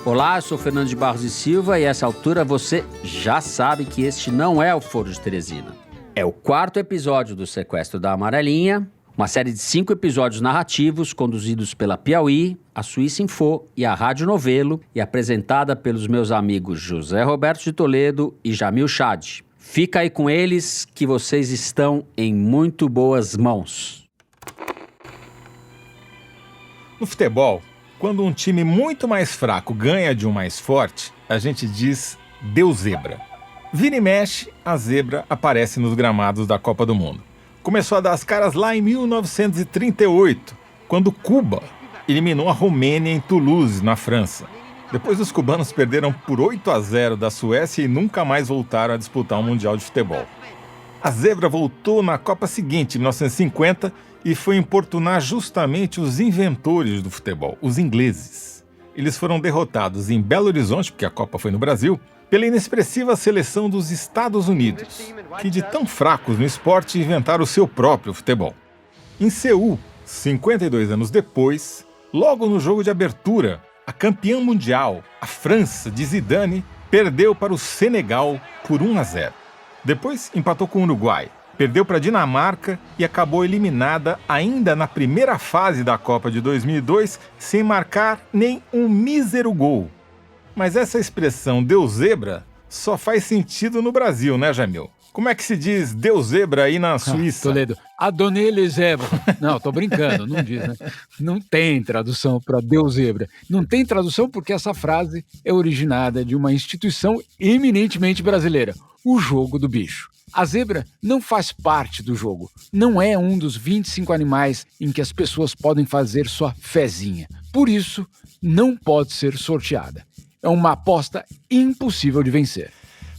Olá, eu sou Fernando de Barros e Silva e a essa altura você já sabe que este não é o Foro de Teresina. É o 4º episódio do Sequestro da Amarelinha, uma série de 5 episódios narrativos conduzidos pela Piauí, a Suíça Info e a Rádio Novelo e apresentada pelos meus amigos José Roberto de Toledo e Jamil Chad. Fica aí com eles que vocês estão em muito boas mãos. No futebol, quando um time muito mais fraco ganha de um mais forte, a gente diz deu zebra. Vira e mexe, a zebra aparece nos gramados da Copa do Mundo. Começou a dar as caras lá em 1938, quando Cuba eliminou a Romênia em Toulouse, na França. Depois os cubanos perderam por 8-0 da Suécia e nunca mais voltaram a disputar um Mundial de Futebol. A zebra voltou na Copa seguinte, em 1950, e foi importunar justamente os inventores do futebol, os ingleses. Eles foram derrotados em Belo Horizonte, porque a Copa foi no Brasil, pela inexpressiva seleção dos Estados Unidos, que de tão fracos no esporte inventaram o seu próprio futebol. Em Seul, 52 anos depois, logo no jogo de abertura, a campeã mundial, a França de Zidane, perdeu para o Senegal por 1-0. Depois empatou com o Uruguai, perdeu para a Dinamarca e acabou eliminada ainda na primeira fase da Copa de 2002, sem marcar nem um mísero gol. Mas essa expressão deu zebra só faz sentido no Brasil, né, Jamil? Como é que se diz deu zebra aí na Suíça? Toledo, adonei les zebra. Não, tô brincando, não diz, né? Não tem tradução para deu zebra. Não tem tradução porque essa frase é originada de uma instituição eminentemente brasileira, o jogo do bicho. A zebra não faz parte do jogo, não é um dos 25 animais em que as pessoas podem fazer sua fezinha. Por isso, não pode ser sorteada. É uma aposta impossível de vencer.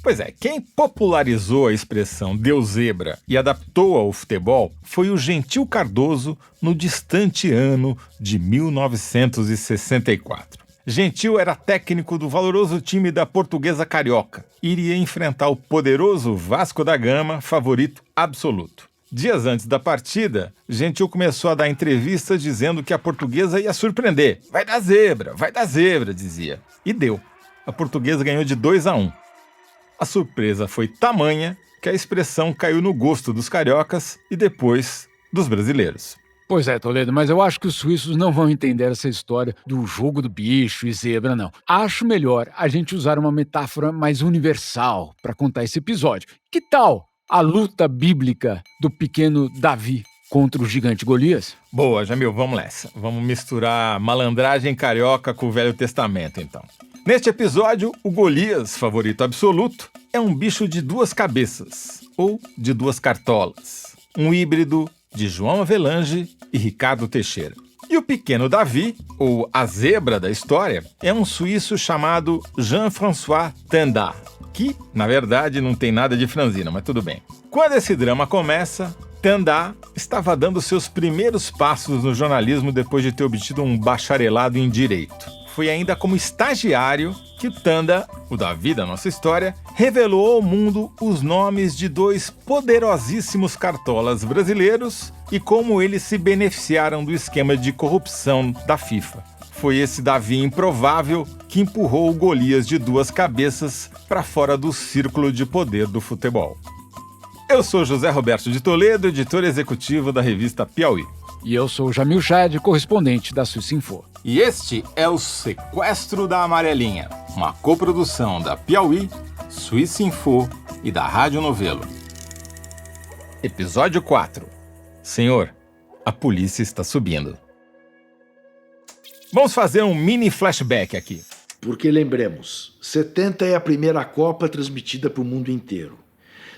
Pois é, quem popularizou a expressão deu zebra e adaptou ao futebol foi o Gentil Cardoso no distante ano de 1964. Gentil era técnico do valoroso time da Portuguesa Carioca e iria enfrentar o poderoso Vasco da Gama, favorito absoluto. Dias antes da partida, Gentil começou a dar entrevistas dizendo que a Portuguesa ia surpreender. Vai dar zebra, dizia. E deu. A Portuguesa ganhou de 2-1. A surpresa foi tamanha que a expressão caiu no gosto dos cariocas e depois dos brasileiros. Pois é, Toledo, mas eu acho que os suíços não vão entender essa história do jogo do bicho e zebra, não. Acho melhor a gente usar uma metáfora mais universal para contar esse episódio. Que tal a luta bíblica do pequeno Davi contra o gigante Golias? Boa, Jamil, vamos nessa. Vamos misturar malandragem carioca com o Velho Testamento, então. Neste episódio, o Golias, favorito absoluto, é um bicho de 2 cabeças, ou de 2 cartolas. Um híbrido de João Avelange e Ricardo Teixeira. E o pequeno Davi, ou a zebra da história, é um suíço chamado Jean-François Tenda, que, na verdade, não tem nada de franzina, mas tudo bem. Quando esse drama começa, Tenda estava dando seus primeiros passos no jornalismo depois de ter obtido um bacharelado em Direito. Foi ainda como estagiário que Tanda, o Davi da nossa história, revelou ao mundo os nomes de 2 poderosíssimos cartolas brasileiros e como eles se beneficiaram do esquema de corrupção da FIFA. Foi esse Davi improvável que empurrou o Golias de 2 cabeças para fora do círculo de poder do futebol. Eu sou José Roberto de Toledo, editor executivo da revista Piauí. E eu sou Jamil Chad, correspondente da Suíça Info. E este é o Sequestro da Amarelinha, uma coprodução da Piauí, Suíça Info e da Rádio Novelo. Episódio 4. Senhor, a polícia está subindo. Vamos fazer um mini flashback aqui. Porque lembremos, 70 é a primeira Copa transmitida para o mundo inteiro.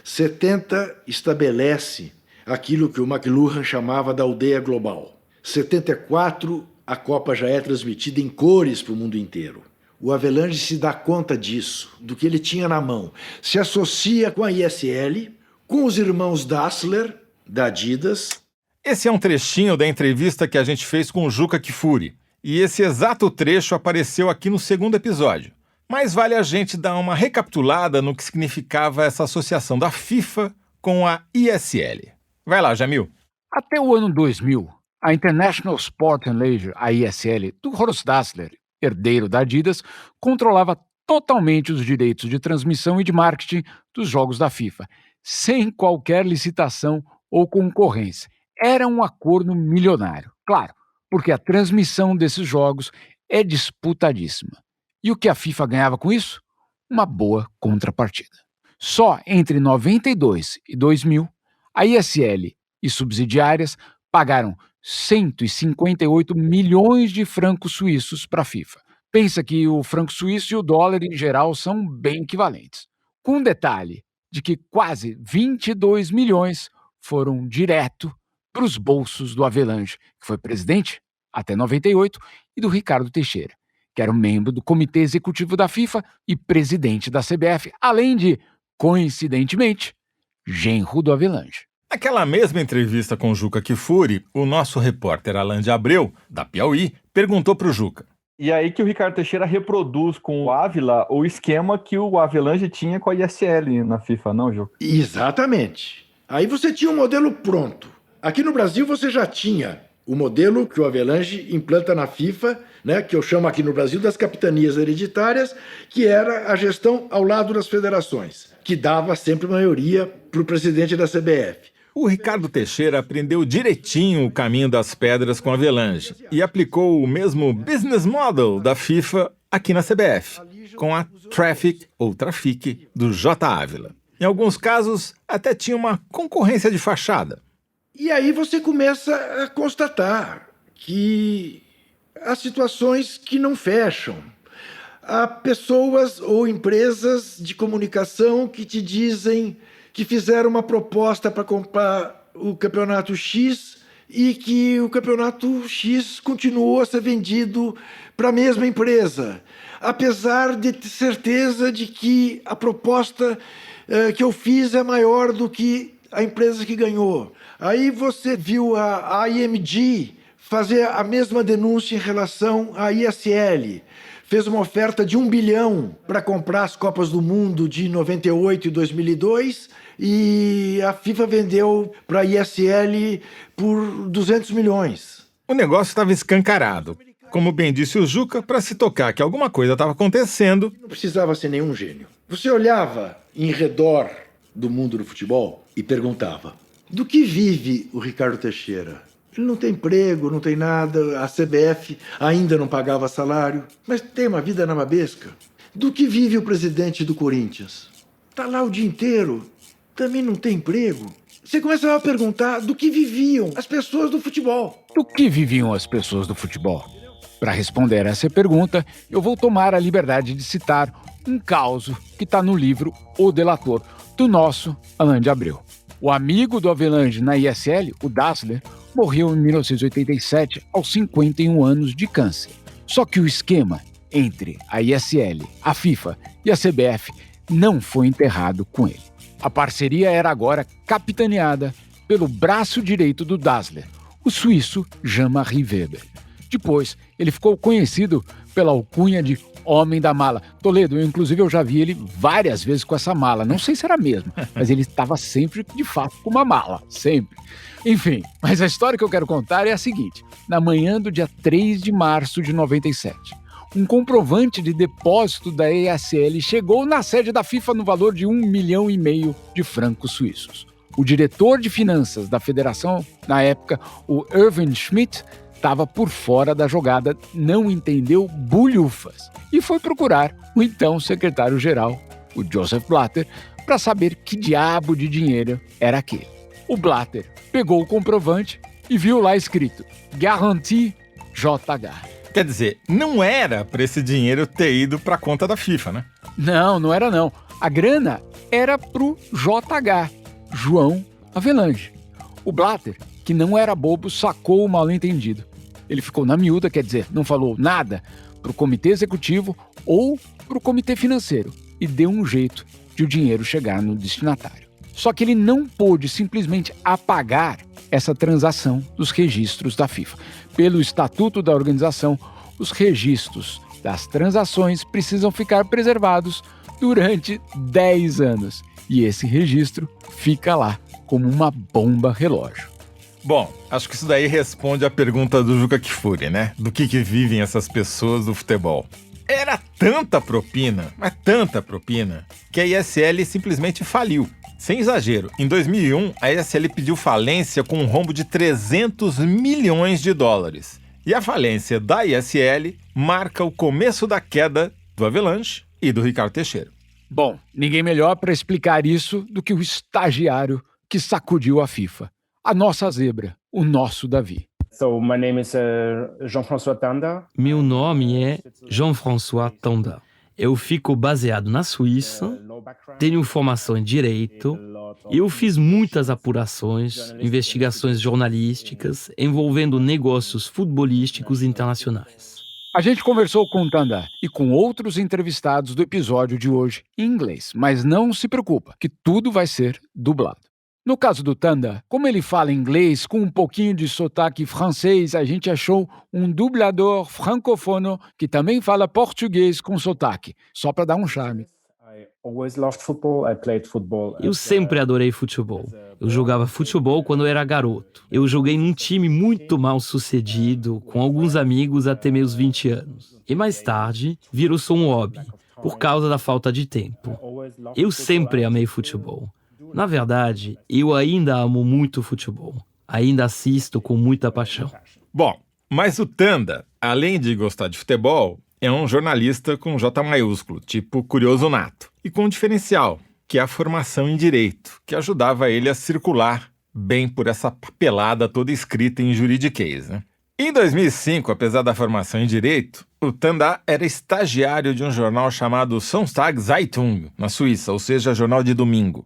70 estabelece aquilo que o McLuhan chamava da aldeia global. 74, a Copa já é transmitida em cores para o mundo inteiro. O Avelange se dá conta disso, do que ele tinha na mão. Se associa com a ISL, com os irmãos Dassler, da Adidas. Esse é um trechinho da entrevista que a gente fez com o Juca Kfouri. E esse exato trecho apareceu aqui no 2º episódio. Mas vale a gente dar uma recapitulada no que significava essa associação da FIFA com a ISL. Vai lá, Jamil. Até o ano 2000, a International Sport and Leisure, a ISL, do Horst Dassler herdeiro da Adidas, controlava totalmente os direitos de transmissão e de marketing dos jogos da FIFA, sem qualquer licitação ou concorrência. Era um acordo milionário, claro, porque a transmissão desses jogos é disputadíssima. E o que a FIFA ganhava com isso? Uma boa contrapartida. Só entre 92 e 2000, a ISL e subsidiárias pagaram 158 milhões de francos suíços para a FIFA. Pensa que o franco suíço e o dólar em geral são bem equivalentes. Com um detalhe de que quase 22 milhões foram direto para os bolsos do Avelange, que foi presidente até 98, e do Ricardo Teixeira, que era um membro do Comitê Executivo da FIFA e presidente da CBF, além de, coincidentemente, genro do Avelange. Naquela mesma entrevista com o Juca Kfouri, o nosso repórter Alan de Abreu, da Piauí, perguntou para o Juca. E aí que o Ricardo Teixeira reproduz com o Ávila o esquema que o Avelange tinha com a ISL na FIFA, não, Juca? Exatamente. Aí você tinha um modelo pronto. Aqui no Brasil você já tinha o modelo que o Avelange implanta na FIFA, né, que eu chamo aqui no Brasil das capitanias hereditárias, que era a gestão ao lado das federações, que dava sempre maioria para o presidente da CBF. O Ricardo Teixeira aprendeu direitinho o caminho das pedras com a Avelange e aplicou o mesmo business model da FIFA aqui na CBF, com a Traffic ou Trafic do J. Ávila. Em alguns casos, até tinha uma concorrência de fachada. E aí você começa a constatar que há situações que não fecham. Há pessoas ou empresas de comunicação que te dizem que fizeram uma proposta para comprar o campeonato X e que o campeonato X continuou a ser vendido para a mesma empresa, apesar de ter certeza de que a proposta que eu fiz é maior do que a empresa que ganhou. Aí você viu a IMG fazer a mesma denúncia em relação à ISL. Fez uma oferta de 1 bilhão para comprar as Copas do Mundo de 98 e 2002 e a FIFA vendeu para a ISL por 200 milhões. O negócio estava escancarado. Como bem disse o Juca, para se tocar que alguma coisa estava acontecendo... Não precisava ser nenhum gênio. Você olhava em redor do mundo do futebol e perguntava: do que vive o Ricardo Teixeira? Ele não tem emprego, não tem nada, a CBF ainda não pagava salário, mas tem uma vida nababesca. Do que vive o presidente do Corinthians? Está lá o dia inteiro, também não tem emprego. Você começa a perguntar do que viviam as pessoas do futebol. Do que viviam as pessoas do futebol? Para responder essa pergunta, eu vou tomar a liberdade de citar um caso que está no livro O Delator, do nosso Alan de Abreu. O amigo do Avelange na ISL, o Dassler, morreu em 1987 aos 51 anos de câncer. Só que o esquema entre a ISL, a FIFA e a CBF não foi enterrado com ele. A parceria era agora capitaneada pelo braço direito do Dassler, o suíço Jean-Marie Weber. Depois, ele ficou conhecido pela alcunha de Homem da Mala. Toledo, inclusive eu já vi ele várias vezes com essa mala. Não sei se era mesmo, mas ele estava sempre, de fato, com uma mala. Sempre. Enfim, mas a história que eu quero contar é a seguinte. Na manhã do dia 3 de março de 97, um comprovante de depósito da ESL chegou na sede da FIFA no valor de 1,5 milhão de francos suíços. O diretor de finanças da federação, na época, o Irving Schmidt, estava por fora da jogada, não entendeu bulhufas e foi procurar o então secretário-geral, o Joseph Blatter, para saber que diabo de dinheiro era aquele. O Blatter pegou o comprovante e viu lá escrito Garantie JH. Quer dizer, não era para esse dinheiro ter ido para a conta da FIFA, né? Não era não. A grana era pro JH, João Avelange. O Blatter, que não era bobo, sacou o mal-entendido. Ele ficou na miúda, quer dizer, não falou nada pro comitê executivo ou pro comitê financeiro e deu um jeito de o dinheiro chegar no destinatário. Só que ele não pôde simplesmente apagar essa transação dos registros da FIFA. Pelo estatuto da organização, os registros das transações precisam ficar preservados durante 10 anos. E esse registro fica lá como uma bomba relógio. Bom, acho que isso daí responde a pergunta do Juca Kfouri, né? Do que vivem essas pessoas do futebol. Era tanta propina, mas tanta propina, que a ISL simplesmente faliu. Sem exagero, em 2001, a ISL pediu falência com um rombo de 300 milhões de dólares. E a falência da ISL marca o começo da queda do Avelanche e do Ricardo Teixeira. Bom, ninguém melhor para explicar isso do que o estagiário que sacudiu a FIFA. A nossa zebra, o nosso Davi. So, my name is Jean-François Tanda. Meu nome é Jean-François Tanda. Eu fico baseado na Suíça, tenho formação em Direito e eu fiz muitas apurações, investigações jornalísticas envolvendo negócios futebolísticos internacionais. A gente conversou com o Tanda e com outros entrevistados do episódio de hoje em inglês, mas não se preocupa, que tudo vai ser dublado. No caso do Tanda, como ele fala inglês com um pouquinho de sotaque francês, a gente achou um dublador francofono que também fala português com sotaque, só para dar um charme. Eu sempre adorei futebol. Eu jogava futebol quando eu era garoto. Eu joguei num time muito mal sucedido, com alguns amigos até meus 20 anos. E mais tarde, virou só um hobby, por causa da falta de tempo. Eu sempre amei futebol. Na verdade, eu ainda amo muito futebol. Ainda assisto com muita paixão. Bom, mas o Tanda, além de gostar de futebol, é um jornalista com J maiúsculo, tipo curioso nato. E com um diferencial, que é a formação em Direito, que ajudava ele a circular bem por essa papelada toda escrita em juridiquês, né? Em 2005, apesar da formação em Direito, o Tanda era estagiário de um jornal chamado Sonntag Zeitung, na Suíça, ou seja, jornal de domingo.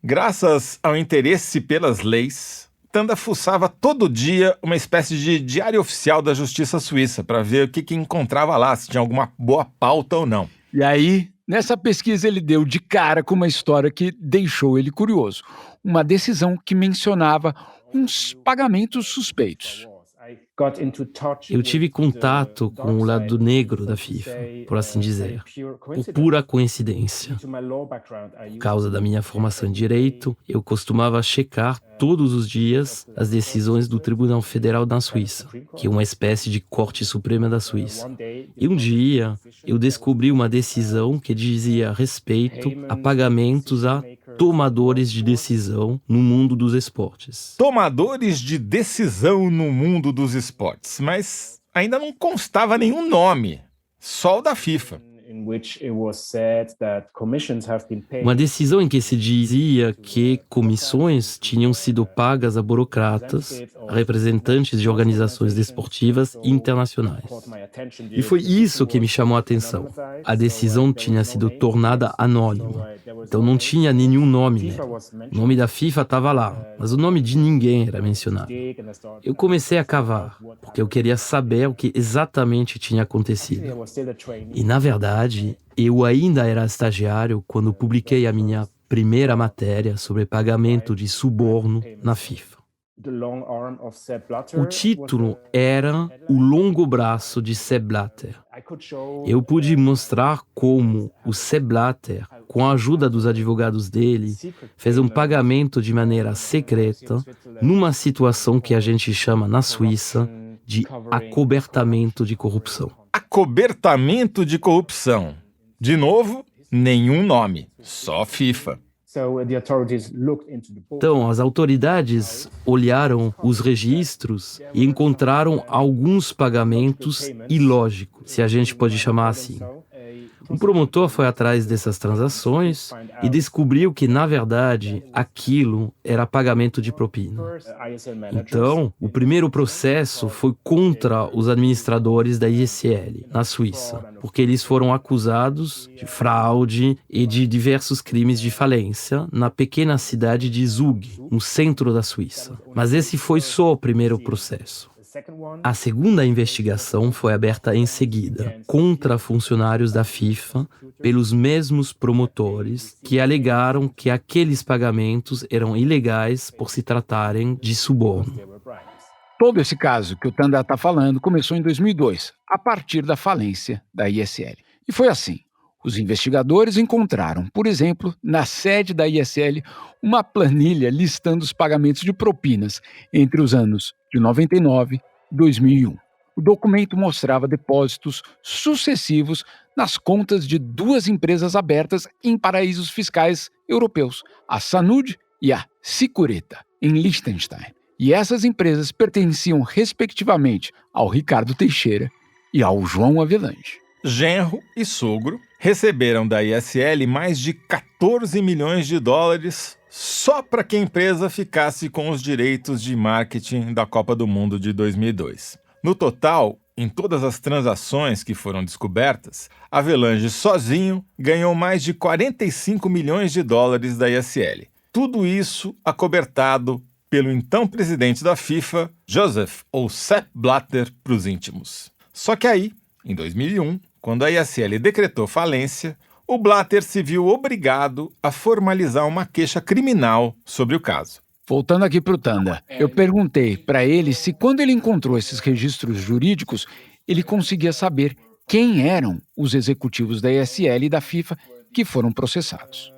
Graças ao interesse pelas leis, Tanda fuçava todo dia uma espécie de diário oficial da Justiça Suíça para ver o que encontrava lá, se tinha alguma boa pauta ou não. E aí, nessa pesquisa, ele deu de cara com uma história que deixou ele curioso. Uma decisão que mencionava uns pagamentos suspeitos. Eu tive contato com o lado negro da FIFA, por assim dizer, por pura coincidência. Por causa da minha formação em Direito, eu costumava checar todos os dias as decisões do Tribunal Federal da Suíça, que é uma espécie de Corte Suprema da Suíça. E um dia, eu descobri uma decisão que dizia respeito a pagamentos a tomadores de decisão no mundo dos esportes. Tomadores de decisão no mundo dos esportes, mas ainda não constava nenhum nome, só o da FIFA. Uma decisão em que se dizia que comissões tinham sido pagas a burocratas, a representantes de organizações desportivas internacionais. E foi isso que me chamou a atenção. A decisão tinha sido tornada anônima, então não tinha nenhum nome nela. O nome da FIFA estava lá, mas o nome de ninguém era mencionado. Eu comecei a cavar, porque eu queria saber o que exatamente tinha acontecido. E, na verdade, eu ainda era estagiário quando publiquei a minha primeira matéria sobre pagamento de suborno na FIFA. O título era O Longo Braço de Sepp Blatter. Eu pude mostrar como o Sepp Blatter, com a ajuda dos advogados dele, fez um pagamento de maneira secreta numa situação que a gente chama na Suíça de acobertamento de corrupção. Acobertamento de corrupção. De novo, nenhum nome, só FIFA. Então, as autoridades olharam os registros e encontraram alguns pagamentos ilógicos, se a gente pode chamar assim. Um promotor foi atrás dessas transações e descobriu que, na verdade, aquilo era pagamento de propina. Então, o primeiro processo foi contra os administradores da ISL, na Suíça, porque eles foram acusados de fraude e de diversos crimes de falência na pequena cidade de Zug, no centro da Suíça. Mas esse foi só o primeiro processo. A segunda investigação foi aberta em seguida, contra funcionários da FIFA, pelos mesmos promotores que alegaram que aqueles pagamentos eram ilegais por se tratarem de suborno. Todo esse caso que o Tanda está falando começou em 2002, a partir da falência da ISL. E foi assim. Os investigadores encontraram, por exemplo, na sede da ISL, uma planilha listando os pagamentos de propinas entre os anos de 99 e 2001. O documento mostrava depósitos sucessivos nas contas de duas empresas abertas em paraísos fiscais europeus, a Sanud e a Sicureta, em Liechtenstein. E essas empresas pertenciam, respectivamente, ao Ricardo Teixeira e ao João Avelange. Genro e sogro receberam da ISL mais de 14 milhões de dólares só para que a empresa ficasse com os direitos de marketing da Copa do Mundo de 2002. No total, em todas as transações que foram descobertas, Avelange sozinho ganhou mais de 45 milhões de dólares da ISL. Tudo isso acobertado pelo então presidente da FIFA, Joseph ou Sepp Blatter para os íntimos. Só que aí, em 2001, quando a ISL decretou falência, o Blatter se viu obrigado a formalizar uma queixa criminal sobre o caso. Voltando aqui para o Tanda, eu perguntei para ele se quando ele encontrou esses registros jurídicos, ele conseguia saber quem eram os executivos da ISL e da FIFA que foram processados.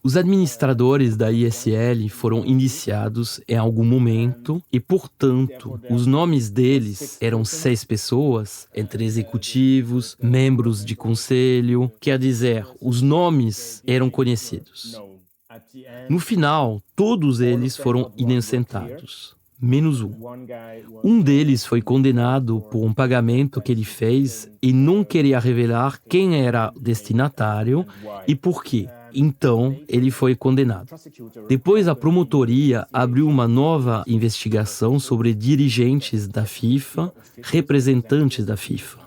Os administradores da ISL foram indiciados em algum momento e, portanto, os nomes deles eram 6 pessoas, entre executivos, membros de conselho, quer dizer, os nomes eram conhecidos. No final, todos eles foram inocentados. Menos um. Um deles foi condenado por um pagamento que ele fez e não queria revelar quem era o destinatário e por quê. Então, ele foi condenado. Depois, a promotoria abriu uma nova investigação sobre dirigentes da FIFA, representantes da FIFA.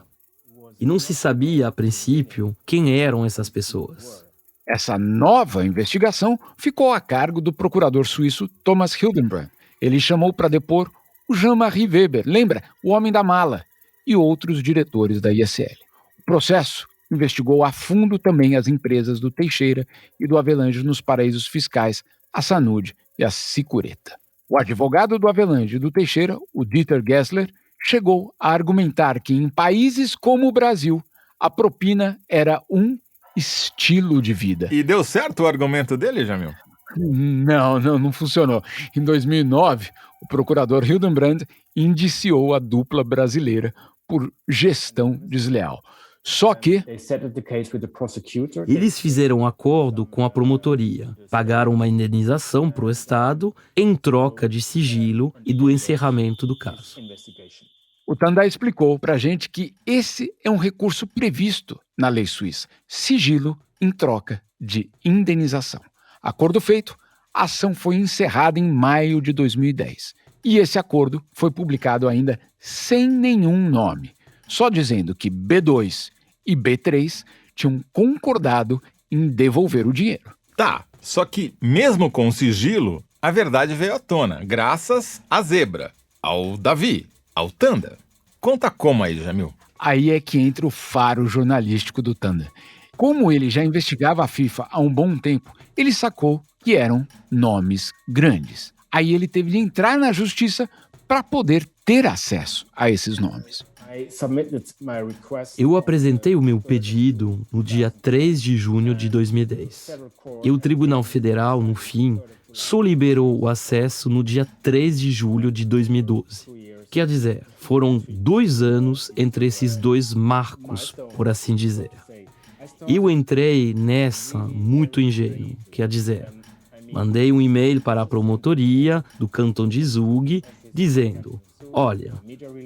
E não se sabia, a princípio, quem eram essas pessoas. Essa nova investigação ficou a cargo do procurador suíço Thomas Hildenbrand. Ele chamou para depor o Jean-Marie Weber, lembra? O homem da mala, e outros diretores da ISL. O processo investigou a fundo também as empresas do Teixeira e do Avelange nos paraísos fiscais, a Sanud e a Sicureta. O advogado do Avelange e do Teixeira, o Dieter Gessler, chegou a argumentar que em países como o Brasil, a propina era um estilo de vida. E deu certo o argumento dele, Jamil? Não funcionou. Em 2009, o procurador Hildenbrand indiciou a dupla brasileira por gestão desleal. Só que eles fizeram um acordo com a promotoria, pagaram uma indenização para o Estado em troca de sigilo e do encerramento do caso. O Tanda explicou para a gente que esse é um recurso previsto na lei suíça, sigilo em troca de indenização. Acordo feito, a ação foi encerrada em maio de 2010. E esse acordo foi publicado ainda sem nenhum nome, só dizendo que B2 e B3 tinham concordado em devolver o dinheiro. Tá, só que mesmo com o sigilo, a verdade veio à tona, graças à Zebra, ao Davi, ao Tanda. Conta como aí, Jamil. Aí é que entra o faro jornalístico do Tanda. Como ele já investigava a FIFA há um bom tempo, ele sacou que eram nomes grandes. Aí ele teve de entrar na justiça para poder ter acesso a esses nomes. Eu apresentei o meu pedido no dia 3 de junho de 2010. E o Tribunal Federal, no fim, só liberou o acesso no dia 3 de julho de 2012. Quer dizer, foram 2 anos entre esses 2 marcos, por assim dizer. Eu entrei nessa muito ingênuo, quer dizer, mandei um e-mail para a promotoria do Cantão de Zug dizendo: olha,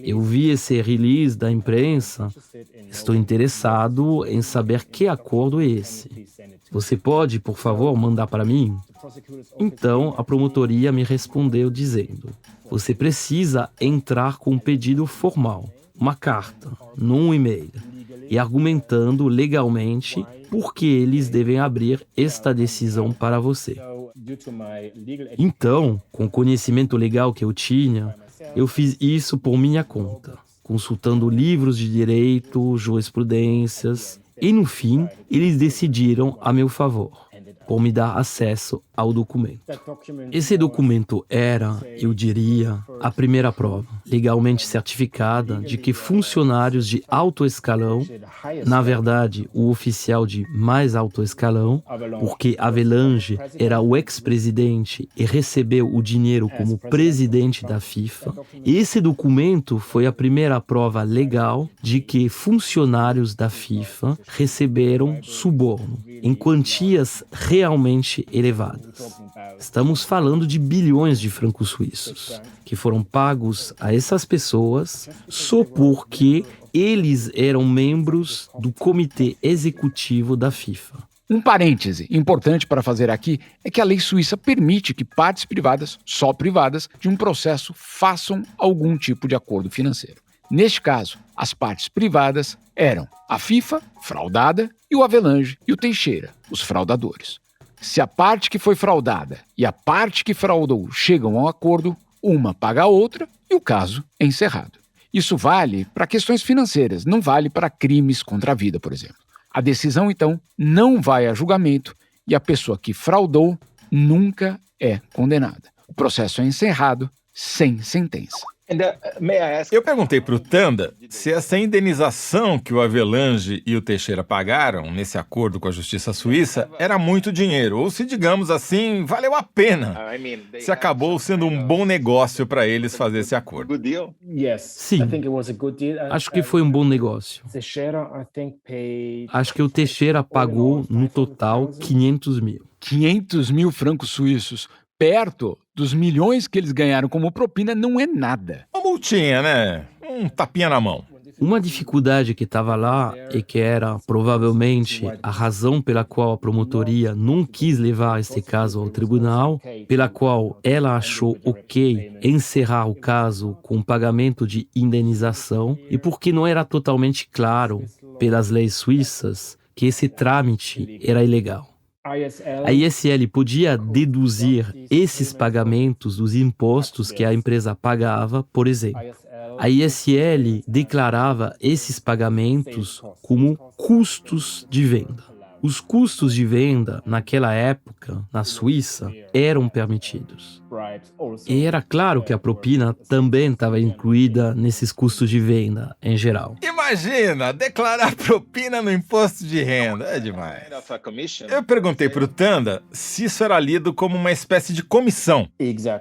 eu vi esse release da imprensa, estou interessado em saber que acordo é esse. Você pode, por favor, mandar para mim? Então, a promotoria me respondeu dizendo: você precisa entrar com um pedido formal, uma carta, não um e-mail, e argumentando legalmente por que eles devem abrir esta decisão para você. Então, com o conhecimento legal que eu tinha, eu fiz isso por minha conta, consultando livros de direito, jurisprudências, e no fim, eles decidiram a meu favor, por me dar acesso ao documento. Esse documento era, eu diria, a primeira prova. legalmente certificada de que funcionários de alto escalão, na verdade, o oficial de mais alto escalão, porque Havelange era o ex-presidente e recebeu o dinheiro como presidente da FIFA, e esse documento foi a primeira prova legal de que funcionários da FIFA receberam suborno em quantias realmente elevadas. Estamos falando de bilhões de francos suíços que foram pagos a essas pessoas só porque eles eram membros do comitê executivo da FIFA. Um parêntese importante para fazer aqui é que a lei suíça permite que partes privadas, só privadas, de um processo façam algum tipo de acordo financeiro. Neste caso, as partes privadas eram a FIFA, fraudada, e o Havelange e o Teixeira, os fraudadores. Se a parte que foi fraudada e a parte que fraudou chegam a um acordo, uma paga a outra e o caso é encerrado. Isso vale para questões financeiras, não vale para crimes contra a vida, por exemplo. A decisão, então, não vai a julgamento e a pessoa que fraudou nunca é condenada. O processo é encerrado sem sentença. Eu perguntei para o Tanda se essa indenização que o Havelange e o Teixeira pagaram nesse acordo com a Justiça Suíça era muito dinheiro, ou se, digamos assim, valeu a pena. Se acabou sendo um bom negócio para eles fazer esse acordo. Sim, acho que foi um bom negócio. Acho que o Teixeira pagou, no total, 500 mil. 500 mil francos suíços, perto dos milhões que eles ganharam como propina, não é nada. Uma multinha, né? Um tapinha na mão. Uma dificuldade que estava lá e que era provavelmente a razão pela qual a promotoria não quis levar este caso ao tribunal, pela qual ela achou ok encerrar o caso com pagamento de indenização e porque não era totalmente claro pelas leis suíças que esse trâmite era ilegal. A ISL podia deduzir esses pagamentos dos impostos que a empresa pagava, por exemplo. A ISL declarava esses pagamentos como custos de venda. Os custos de venda, naquela época, na Suíça, eram permitidos. E era claro que a propina também estava incluída nesses custos de venda, em geral. Imagina, declarar propina no imposto de renda, é demais. Eu perguntei para o Tanda se isso era lido como uma espécie de comissão.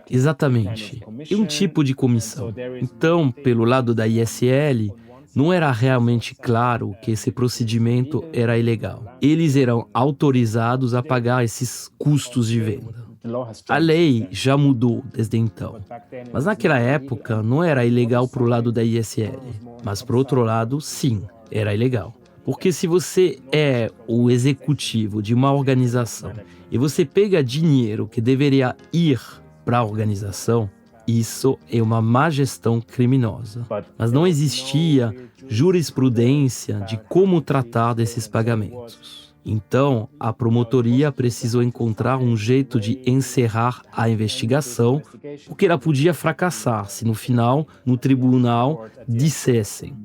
Exatamente, é um tipo de comissão. Então, pelo lado da ISL, não era realmente claro que esse procedimento era ilegal. Eles eram autorizados a pagar esses custos de venda. A lei já mudou desde então, mas naquela época não era ilegal para o lado da ISL, mas para o outro lado, sim, era ilegal. Porque se você é o executivo de uma organização e você pega dinheiro que deveria ir para a organização, isso é uma má gestão criminosa. Mas não existia jurisprudência de como tratar desses pagamentos. Então, a promotoria precisou encontrar um jeito de encerrar a investigação, porque ela podia fracassar se no final, no tribunal, dissessem: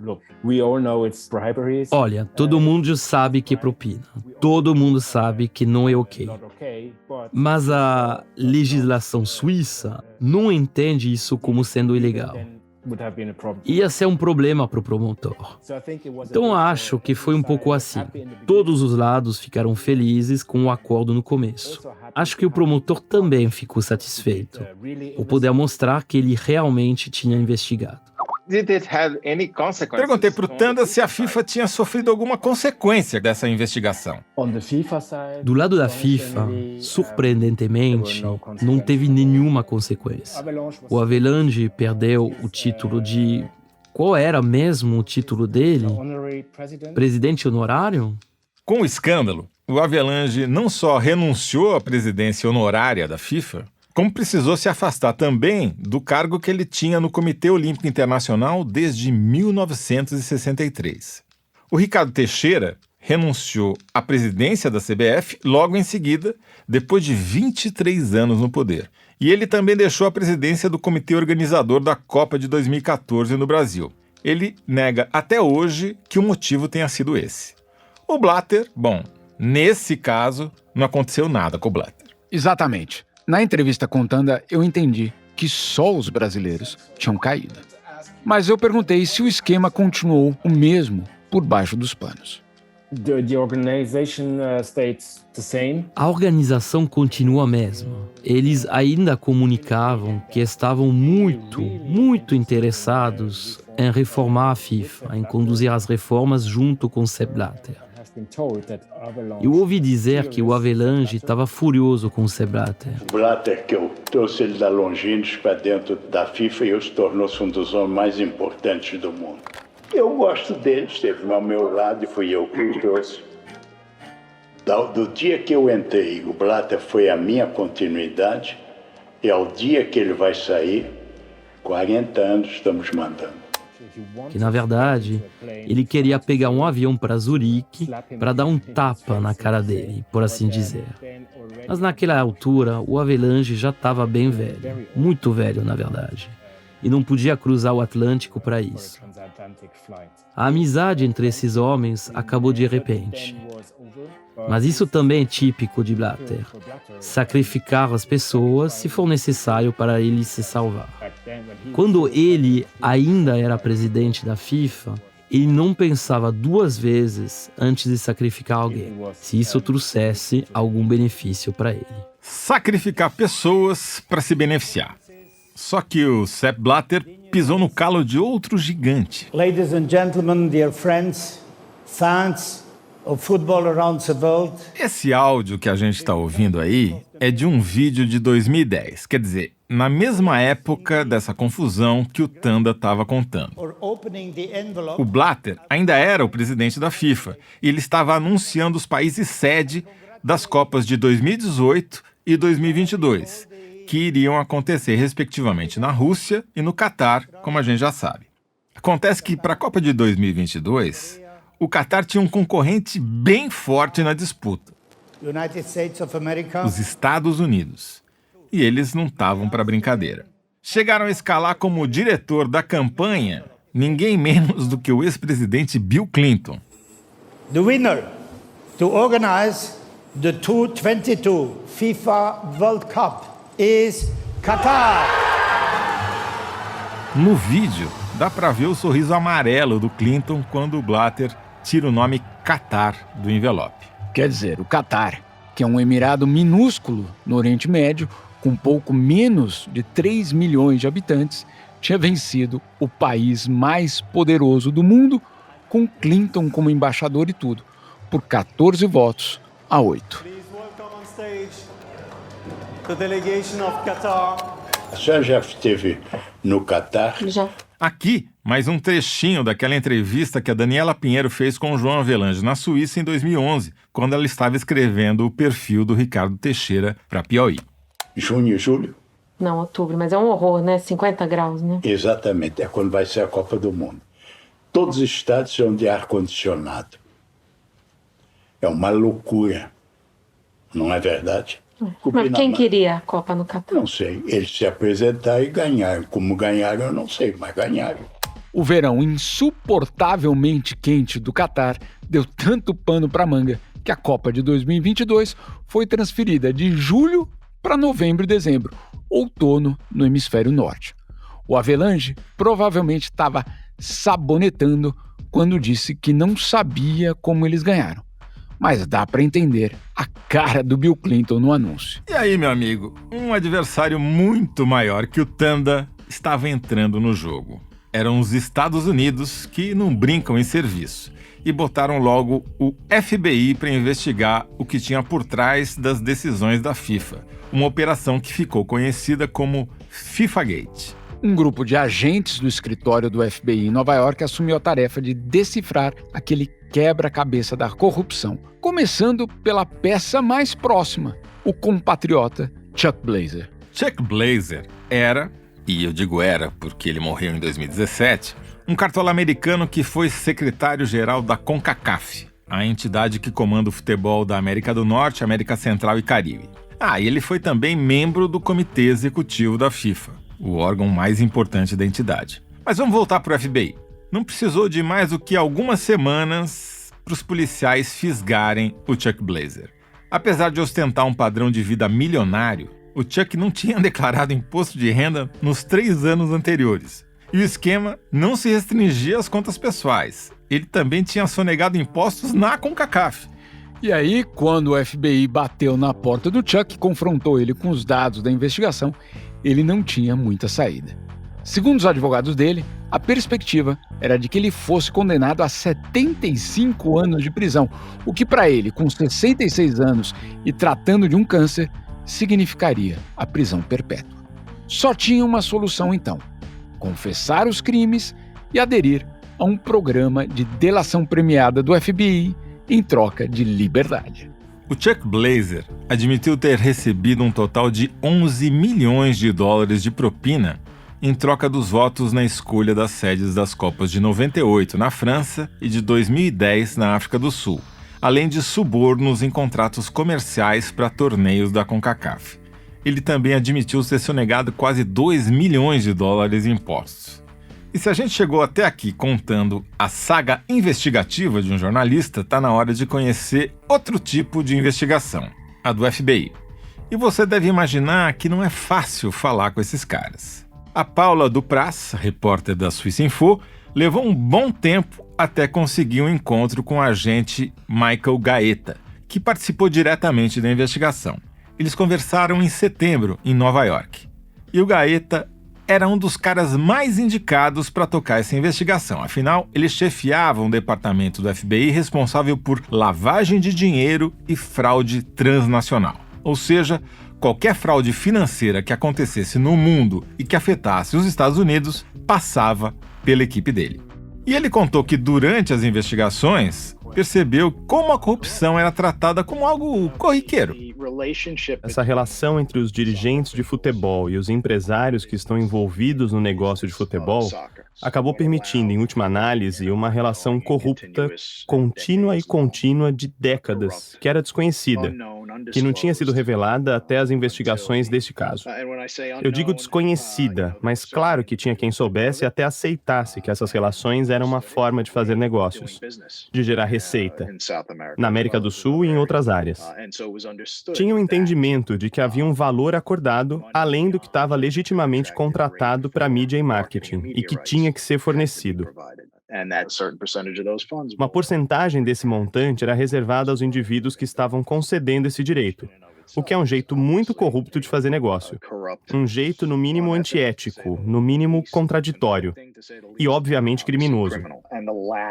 olha, todo mundo sabe que é propina, todo mundo sabe que não é ok. Mas a legislação suíça não entende isso como sendo ilegal. Ia ser um problema para o promotor. Então acho que foi um pouco assim. Todos os lados ficaram felizes com o acordo no começo. Acho que o promotor também ficou satisfeito por poder mostrar que ele realmente tinha investigado. Perguntei para o Tanda se a FIFA tinha sofrido alguma consequência dessa investigação. Do lado da FIFA, surpreendentemente, não teve nenhuma consequência. O Havelange perdeu o título de... Qual era mesmo o título dele? Presidente honorário? Com o escândalo, o Havelange não só renunciou à presidência honorária da FIFA, como precisou se afastar também do cargo que ele tinha no Comitê Olímpico Internacional desde 1963. O Ricardo Teixeira renunciou à presidência da CBF logo em seguida, depois de 23 anos no poder. E ele também deixou a presidência do comitê organizador da Copa de 2014 no Brasil. Ele nega até hoje que o motivo tenha sido esse. O Blatter, bom, nesse caso, não aconteceu nada com o Blatter. Exatamente. Na entrevista com Tanda, eu entendi que só os brasileiros tinham caído. Mas eu perguntei se o esquema continuou o mesmo por baixo dos panos. The organization stays the same. A organização continua a mesma. Eles ainda comunicavam que estavam muito interessados em reformar a FIFA, em conduzir as reformas junto com Sepp Blatter. Eu ouvi dizer que o Avelange estava furioso com o Sepp Blatter. O Blatter, que eu trouxe ele da Longines para dentro da FIFA e ele se tornou-se um dos homens mais importantes do mundo. Eu gosto dele, esteve ao meu lado e fui eu que o trouxe. Do dia que eu entrei, o Blatter foi a minha continuidade e ao dia que ele vai sair, 40 anos estamos mandando. Que, na verdade, ele queria pegar um avião para Zurique para dar um tapa na cara dele, por assim dizer. Mas naquela altura, o Avelange já estava bem velho, muito velho, na verdade, e não podia cruzar o Atlântico para isso. A amizade entre esses homens acabou de repente. Mas isso também é típico de Blatter. Sacrificar as pessoas se for necessário para ele se salvar. Quando ele ainda era presidente da FIFA, ele não pensava duas vezes antes de sacrificar alguém, se isso trouxesse algum benefício para ele. Sacrificar pessoas para se beneficiar. Só que o Sepp Blatter pisou no calo de outro gigante. Ladies and gentlemen, dear friends, fans of football around the world. Esse áudio que a gente está ouvindo aí é de um vídeo de 2010, quer dizer, na mesma época dessa confusão que o Tanda estava contando. O Blatter ainda era o presidente da FIFA e ele estava anunciando os países sede das Copas de 2018 e 2022, que iriam acontecer respectivamente na Rússia e no Catar, como a gente já sabe. Acontece que para a Copa de 2022, o Catar tinha um concorrente bem forte na disputa, os Estados Unidos. E eles não estavam para brincadeira. Chegaram a escalar como diretor da campanha ninguém menos do que o ex-presidente Bill Clinton. The winner to organize the 2022 FIFA World Cup is Qatar. No vídeo, dá para ver o sorriso amarelo do Clinton quando o Blatter tira o nome Qatar do envelope. Quer dizer, o Catar, que é um emirado minúsculo no Oriente Médio, com pouco menos de 3 milhões de habitantes, tinha vencido o país mais poderoso do mundo, com Clinton como embaixador e tudo, por 14 votos a 8. A senhora já esteve no Catar? Já. Aqui, mais um trechinho daquela entrevista que a Daniela Pinheiro fez com o João Avelange na Suíça em 2011, quando ela estava escrevendo o perfil do Ricardo Teixeira para Piauí. Junho, julho? Não, outubro, mas é um horror, né? 50 graus, né? Exatamente, é quando vai ser a Copa do Mundo. Todos os estádios são de ar-condicionado. É uma loucura, não é verdade? Mas quem queria a Copa no Catar? Não sei, eles se apresentaram e ganharam. Como ganharam, eu não sei, mas ganharam. O verão insuportavelmente quente do Catar deu tanto pano para manga que a Copa de 2022 foi transferida de julho para novembro e dezembro, outono no hemisfério norte. O Avelange provavelmente estava sabonetando quando disse que não sabia como eles ganharam. Mas dá para entender a cara do Bill Clinton no anúncio. E aí, meu amigo, um adversário muito maior que o Tanda estava entrando no jogo. Eram os Estados Unidos, que não brincam em serviço, e botaram logo o FBI para investigar o que tinha por trás das decisões da FIFA, uma operação que ficou conhecida como FIFAgate. Um grupo de agentes do escritório do FBI em Nova York assumiu a tarefa de decifrar aquele quebra-cabeça da corrupção, começando pela peça mais próxima, o compatriota Chuck Blazer. Chuck Blazer era, e eu digo era porque ele morreu em 2017, um cartola americano que foi secretário-geral da CONCACAF, a entidade que comanda o futebol da América do Norte, América Central e Caribe. E ele foi também membro do Comitê Executivo da FIFA, o órgão mais importante da entidade. Mas vamos voltar para o FBI. Não precisou de mais do que algumas semanas para os policiais fisgarem o Chuck Blazer. Apesar de ostentar um padrão de vida milionário, o Chuck não tinha declarado imposto de renda nos 3 anos anteriores. E o esquema não se restringia às contas pessoais. Ele também tinha sonegado impostos na CONCACAF. E aí, quando o FBI bateu na porta do Chuck e confrontou ele com os dados da investigação, ele não tinha muita saída. Segundo os advogados dele, a perspectiva era de que ele fosse condenado a 75 anos de prisão, o que para ele, com 66 anos e tratando de um câncer, significaria a prisão perpétua. Só tinha uma solução então: confessar os crimes e aderir a um programa de delação premiada do FBI em troca de liberdade. O Chuck Blazer admitiu ter recebido um total de 11 milhões de dólares de propina em troca dos votos na escolha das sedes das Copas de 98 na França e de 2010 na África do Sul, além de subornos em contratos comerciais para torneios da CONCACAF. Ele também admitiu ter sonegado quase 2 milhões de dólares em impostos. E se a gente chegou até aqui contando a saga investigativa de um jornalista, tá na hora de conhecer outro tipo de investigação, a do FBI. E você deve imaginar que não é fácil falar com esses caras. A Paula Dupras, repórter da Suíça Info, levou um bom tempo até conseguir um encontro com o agente Michael Gaeta, que participou diretamente da investigação. Eles conversaram em setembro, em Nova York. E o Gaeta era um dos caras mais indicados para tocar essa investigação. Afinal, ele chefiava um departamento do FBI responsável por lavagem de dinheiro e fraude transnacional. Ou seja, qualquer fraude financeira que acontecesse no mundo e que afetasse os Estados Unidos passava pela equipe dele. E ele contou que durante as investigações percebeu como a corrupção era tratada como algo corriqueiro. Essa relação entre os dirigentes de futebol e os empresários que estão envolvidos no negócio de futebol acabou permitindo, em última análise, uma relação corrupta, contínua de décadas, que era desconhecida, que não tinha sido revelada até as investigações deste caso. Eu digo desconhecida, mas claro que tinha quem soubesse e até aceitasse que essas relações eram uma forma de fazer negócios, de gerar receita, na América do Sul e em outras áreas. Tinha um entendimento de que havia um valor acordado, além do que estava legitimamente contratado para mídia e marketing, e que tinha que ser fornecido. Uma porcentagem desse montante era reservada aos indivíduos que estavam concedendo esse direito, o que é um jeito muito corrupto de fazer negócio. Um jeito, no mínimo, antiético, no mínimo, contraditório e, obviamente, criminoso.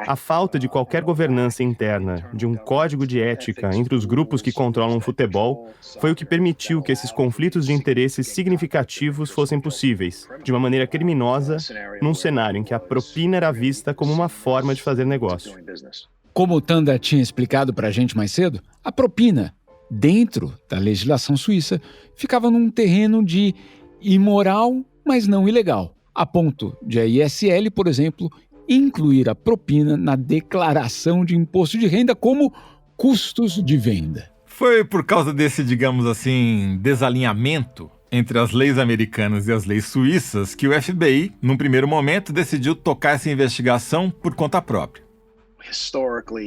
A falta de qualquer governança interna, de um código de ética entre os grupos que controlam o futebol, foi o que permitiu que esses conflitos de interesses significativos fossem possíveis, de uma maneira criminosa, num cenário em que a propina era vista como uma forma de fazer negócio. Como o Tanda tinha explicado para a gente mais cedo, a propina, dentro da legislação suíça, ficava num terreno de imoral, mas não ilegal, a ponto de a ISL, por exemplo, incluir a propina na declaração de imposto de renda como custos de venda. Foi por causa desse, digamos assim, desalinhamento entre as leis americanas e as leis suíças que o FBI, num primeiro momento, decidiu tocar essa investigação por conta própria.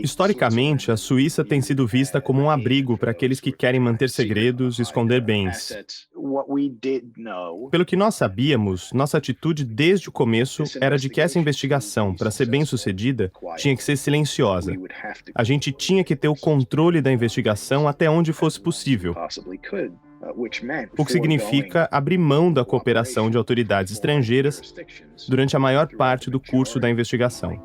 Historicamente, a Suíça tem sido vista como um abrigo para aqueles que querem manter segredos e esconder bens. Pelo que nós sabíamos, nossa atitude desde o começo era de que essa investigação, para ser bem-sucedida, tinha que ser silenciosa. A gente tinha que ter o controle da investigação até onde fosse possível. O que significa abrir mão da cooperação de autoridades estrangeiras durante a maior parte do curso da investigação.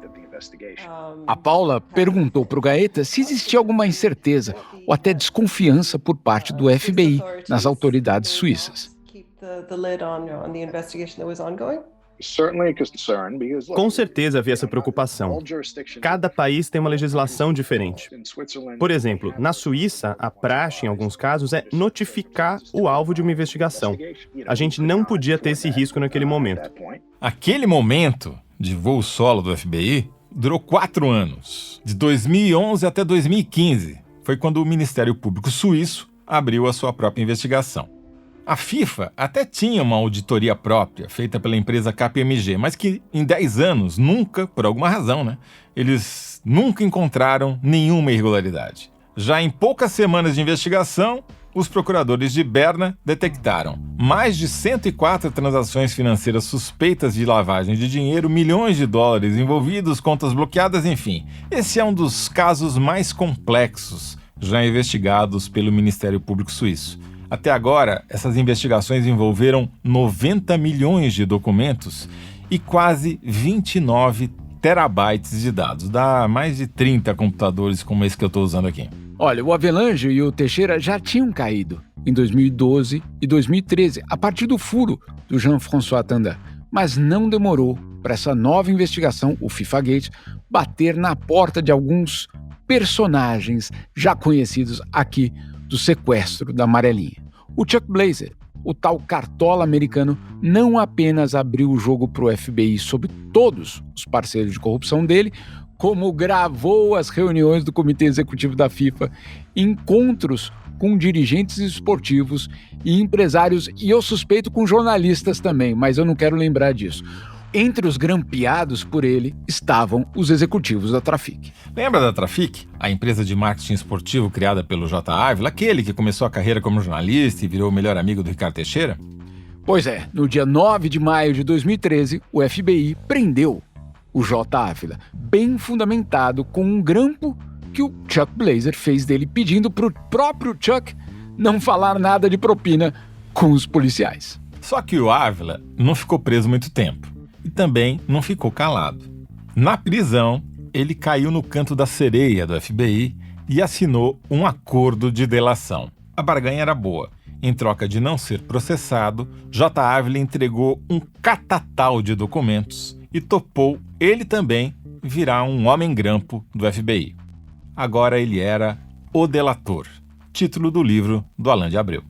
A Paula perguntou para o Gaeta se existia alguma incerteza ou até desconfiança por parte do FBI nas autoridades suíças. Com certeza havia essa preocupação. Cada país tem uma legislação diferente. Por exemplo, na Suíça, a praxe, em alguns casos, é notificar o alvo de uma investigação. A gente não podia ter esse risco naquele momento. Aquele momento de voo solo do FBI durou 4 anos, de 2011 até 2015. Foi quando o Ministério Público Suíço abriu a sua própria investigação. A FIFA até tinha uma auditoria própria, feita pela empresa KPMG, mas que em 10 anos, nunca, por alguma razão, eles nunca encontraram nenhuma irregularidade. Já em poucas semanas de investigação, os procuradores de Berna detectaram mais de 104 transações financeiras suspeitas de lavagem de dinheiro, milhões de dólares envolvidos, contas bloqueadas, enfim. Esse é um dos casos mais complexos já investigados pelo Ministério Público Suíço. Até agora, essas investigações envolveram 90 milhões de documentos e quase 29 terabytes de dados. Dá mais de 30 computadores como esse que eu estou usando aqui. Olha, o Avelange e o Teixeira já tinham caído em 2012 e 2013, a partir do furo do Jean-François Tanda. Mas não demorou para essa nova investigação, o FIFA-Gate, bater na porta de alguns personagens já conhecidos aqui do sequestro da Amarelinha. O Chuck Blazer, o tal cartola americano, não apenas abriu o jogo para o FBI sobre todos os parceiros de corrupção dele, como gravou as reuniões do Comitê Executivo da FIFA, encontros com dirigentes esportivos e empresários, e eu suspeito com jornalistas também, mas eu não quero lembrar disso. Entre os grampeados por ele estavam os executivos da Trafic. Lembra da Trafic? A empresa de marketing esportivo criada pelo J. Ávila, aquele que começou a carreira como jornalista e virou o melhor amigo do Ricardo Teixeira? Pois é, no dia 9 de maio de 2013, o FBI prendeu o J. Ávila, bem fundamentado com um grampo que o Chuck Blazer fez dele, pedindo para o próprio Chuck não falar nada de propina com os policiais. Só que o Ávila não ficou preso muito tempo e também não ficou calado. Na prisão, ele caiu no canto da sereia do FBI e assinou um acordo de delação. A barganha era boa. Em troca de não ser processado, J. Ávila entregou um catatal de documentos e topou, ele também, virar um homem-grampo do FBI. Agora ele era O Delator, título do livro do Alain de Abreu.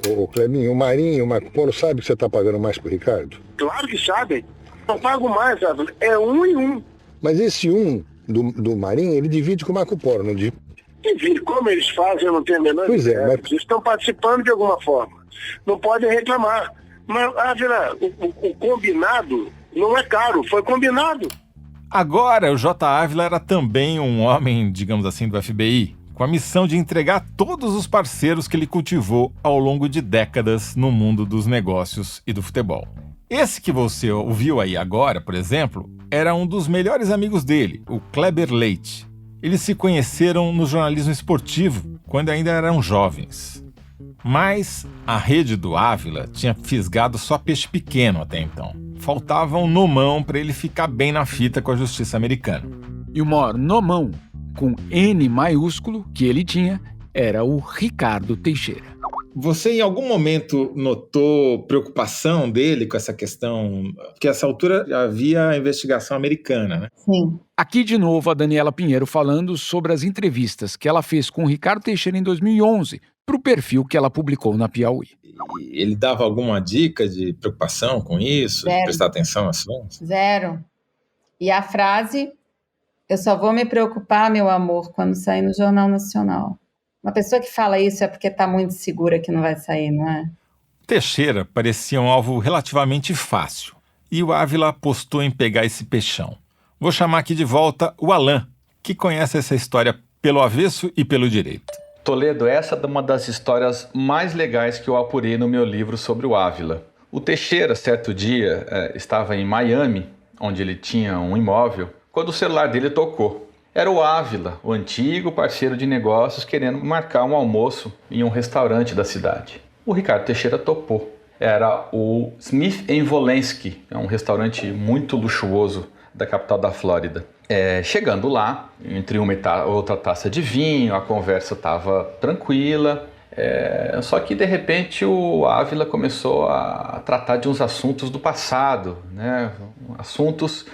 Ô Clebinho, o Marinho, o Marco Polo sabe que você está pagando mais pro Ricardo? Claro que sabem. Não pago mais, Ávila. É 1 e 1. Mas esse 1 do Marinho, ele divide com o Marco Polo, não divide? Divide. Como eles fazem, eu não tenho a menor ideia. Pois é, mas... Eles estão participando de alguma forma. Não podem reclamar. Mas, Ávila, o combinado não é caro, foi combinado. Agora, o J. Ávila era também um homem, digamos assim, do FBI, com a missão de entregar todos os parceiros que ele cultivou ao longo de décadas no mundo dos negócios e do futebol. Esse que você ouviu aí agora, por exemplo, era um dos melhores amigos dele, o Kleber Leite. Eles se conheceram no jornalismo esportivo, quando ainda eram jovens. Mas a rede do Ávila tinha fisgado só peixe pequeno até então. Faltava um nomão para ele ficar bem na fita com a justiça americana. E o maior nomão, com N maiúsculo, que ele tinha, era o Ricardo Teixeira. Você em algum momento notou preocupação dele com essa questão? Porque a essa altura já havia a investigação americana, né? Sim. Aqui de novo a Daniela Pinheiro falando sobre as entrevistas que ela fez com o Ricardo Teixeira em 2011 para o perfil que ela publicou na Piauí. Ele dava alguma dica de preocupação com isso? Zero. De prestar atenção às assuntos? Zero. E a frase, eu só vou me preocupar, meu amor, quando sair no Jornal Nacional. Uma pessoa que fala isso é porque está muito segura que não vai sair, não é? Teixeira parecia um alvo relativamente fácil, e o Ávila apostou em pegar esse peixão. Vou chamar aqui de volta o Alain, que conhece essa história pelo avesso e pelo direito. Toledo, essa é uma das histórias mais legais que eu apurei no meu livro sobre o Ávila. O Teixeira, certo dia, estava em Miami, onde ele tinha um imóvel, quando o celular dele tocou. Era o Ávila, o antigo parceiro de negócios, querendo marcar um almoço em um restaurante da cidade. O Ricardo Teixeira topou. Era o Smith & Wollensky, um restaurante muito luxuoso da capital da Flórida. Chegando lá, entre uma e outra taça de vinho, a conversa estava tranquila. Só que, de repente, o Ávila começou a tratar de uns assuntos do passado, né? Assuntos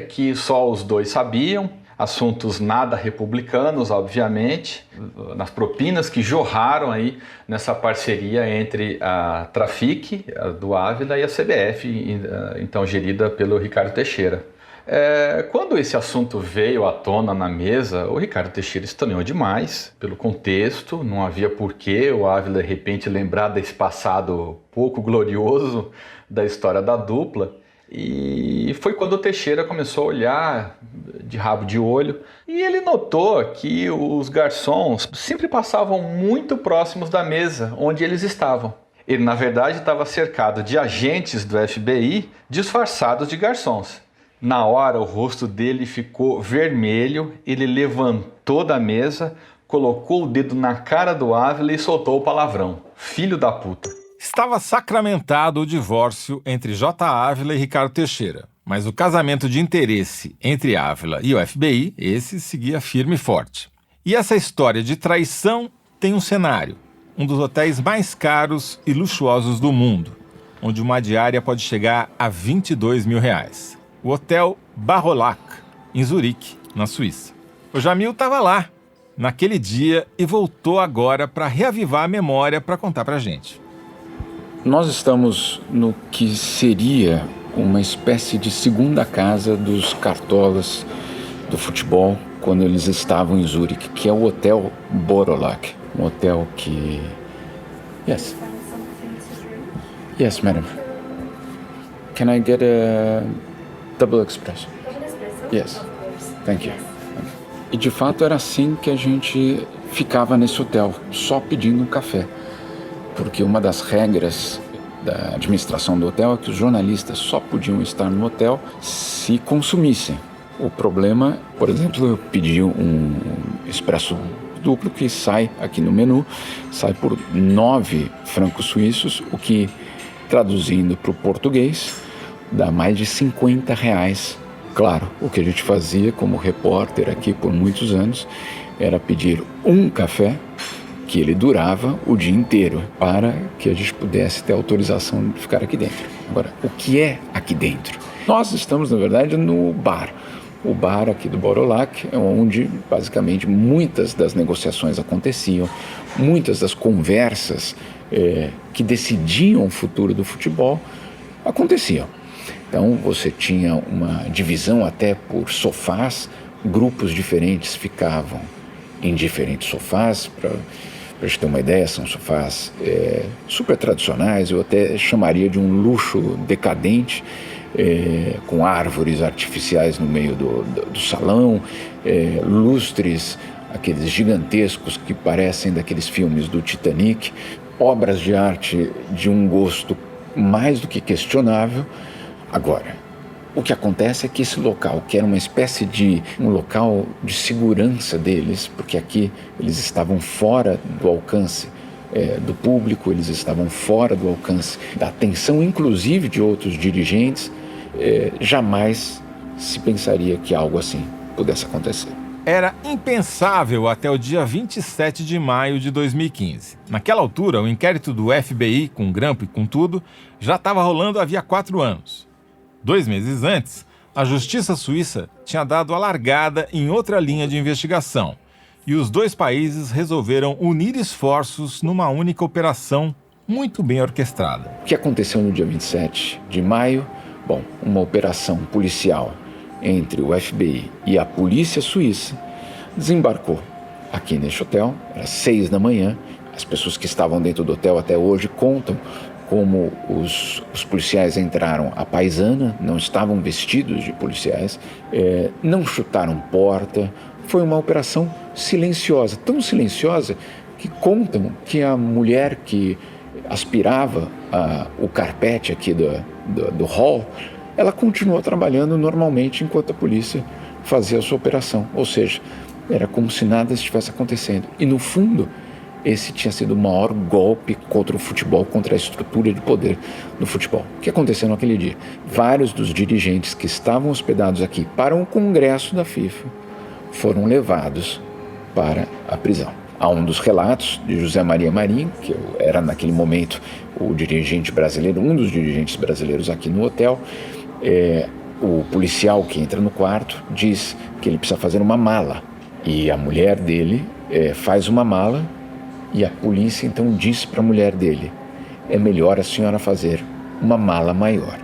que só os dois sabiam. Assuntos nada republicanos, obviamente, nas propinas que jorraram aí nessa parceria entre a Trafic, do Ávila, e a CBF, então gerida pelo Ricardo Teixeira. Quando esse assunto veio à tona na mesa, o Ricardo Teixeira estranhou demais pelo contexto, não havia porquê o Ávila de repente lembrar desse passado pouco glorioso da história da dupla. E foi quando o Teixeira começou a olhar de rabo de olho e ele notou que os garçons sempre passavam muito próximos da mesa onde eles estavam. Ele, na verdade, estava cercado de agentes do FBI disfarçados de garçons. Na hora, o rosto dele ficou vermelho, ele levantou da mesa, colocou o dedo na cara do Ávila e soltou o palavrão: filho da puta. Estava sacramentado o divórcio entre J. Ávila e Ricardo Teixeira, mas o casamento de interesse entre Ávila e o FBI, esse seguia firme e forte. E essa história de traição tem um cenário, um dos hotéis mais caros e luxuosos do mundo, onde uma diária pode chegar a R$22 mil. O Hotel Barrolac, em Zurique, na Suíça. O Jamil estava lá, naquele dia, e voltou agora para reavivar a memória para contar para a gente. Nós estamos no que seria uma espécie de segunda casa dos cartolas do futebol quando eles estavam em Zurique, que é o Hotel Barrolac. Um hotel que... Yes. Yes, madam. Can I get a double espresso? Yes. Thank you. E de fato era assim que a gente ficava nesse hotel, só pedindo um café. Porque uma das regras da administração do hotel é que os jornalistas só podiam estar no hotel se consumissem. O problema, por exemplo, eu pedi um expresso duplo que sai aqui no menu, sai por 9 francos suíços, o que, traduzindo para o português, dá mais de R$50. Claro, o que a gente fazia como repórter aqui por muitos anos era pedir um café que ele durava o dia inteiro para que a gente pudesse ter autorização de ficar aqui dentro. Agora, o que é aqui dentro? Nós estamos, na verdade, no bar. O bar aqui do Barrolac é onde, basicamente, muitas das negociações aconteciam, muitas das conversas que decidiam o futuro do futebol aconteciam. Então, você tinha uma divisão até por sofás, grupos diferentes ficavam em diferentes sofás. Para a gente ter uma ideia, são sofás super tradicionais, eu até chamaria de um luxo decadente, com árvores artificiais no meio do salão, lustres, aqueles gigantescos que parecem daqueles filmes do Titanic, obras de arte de um gosto mais do que questionável. Agora, o que acontece é que esse local, que era uma espécie de um local de segurança deles, porque aqui eles estavam fora do alcance do público, eles estavam fora do alcance da atenção, inclusive de outros dirigentes, jamais se pensaria que algo assim pudesse acontecer. Era impensável até o dia 27 de maio de 2015. Naquela altura, o inquérito do FBI, com grampo e com tudo, já estava rolando havia 4 anos. 2 meses antes, a Justiça Suíça tinha dado a largada em outra linha de investigação e os 2 países resolveram unir esforços numa única operação muito bem orquestrada. O que aconteceu no dia 27 de maio? Bom, uma operação policial entre o FBI e a polícia suíça desembarcou aqui neste hotel, era 6 da manhã. As pessoas que estavam dentro do hotel até hoje contam como os policiais entraram à paisana, não estavam vestidos de policiais, não chutaram porta. Foi uma operação silenciosa, tão silenciosa que contam que a mulher que aspirava o carpete aqui do hall, ela continuou trabalhando normalmente enquanto a polícia fazia a sua operação. Ou seja, era como se nada estivesse acontecendo. E no fundo, esse tinha sido o maior golpe contra o futebol, contra a estrutura de poder do futebol. O que aconteceu naquele dia? Vários dos dirigentes que estavam hospedados aqui para um congresso da FIFA foram levados para a prisão. Há um dos relatos de José Maria Marinho, que era naquele momento o dirigente brasileiro, um dos dirigentes brasileiros aqui no hotel. O policial que entra no quarto diz que ele precisa fazer uma mala. E a mulher dele faz uma mala e a polícia então diz para a mulher dele: é melhor a senhora fazer uma mala maior.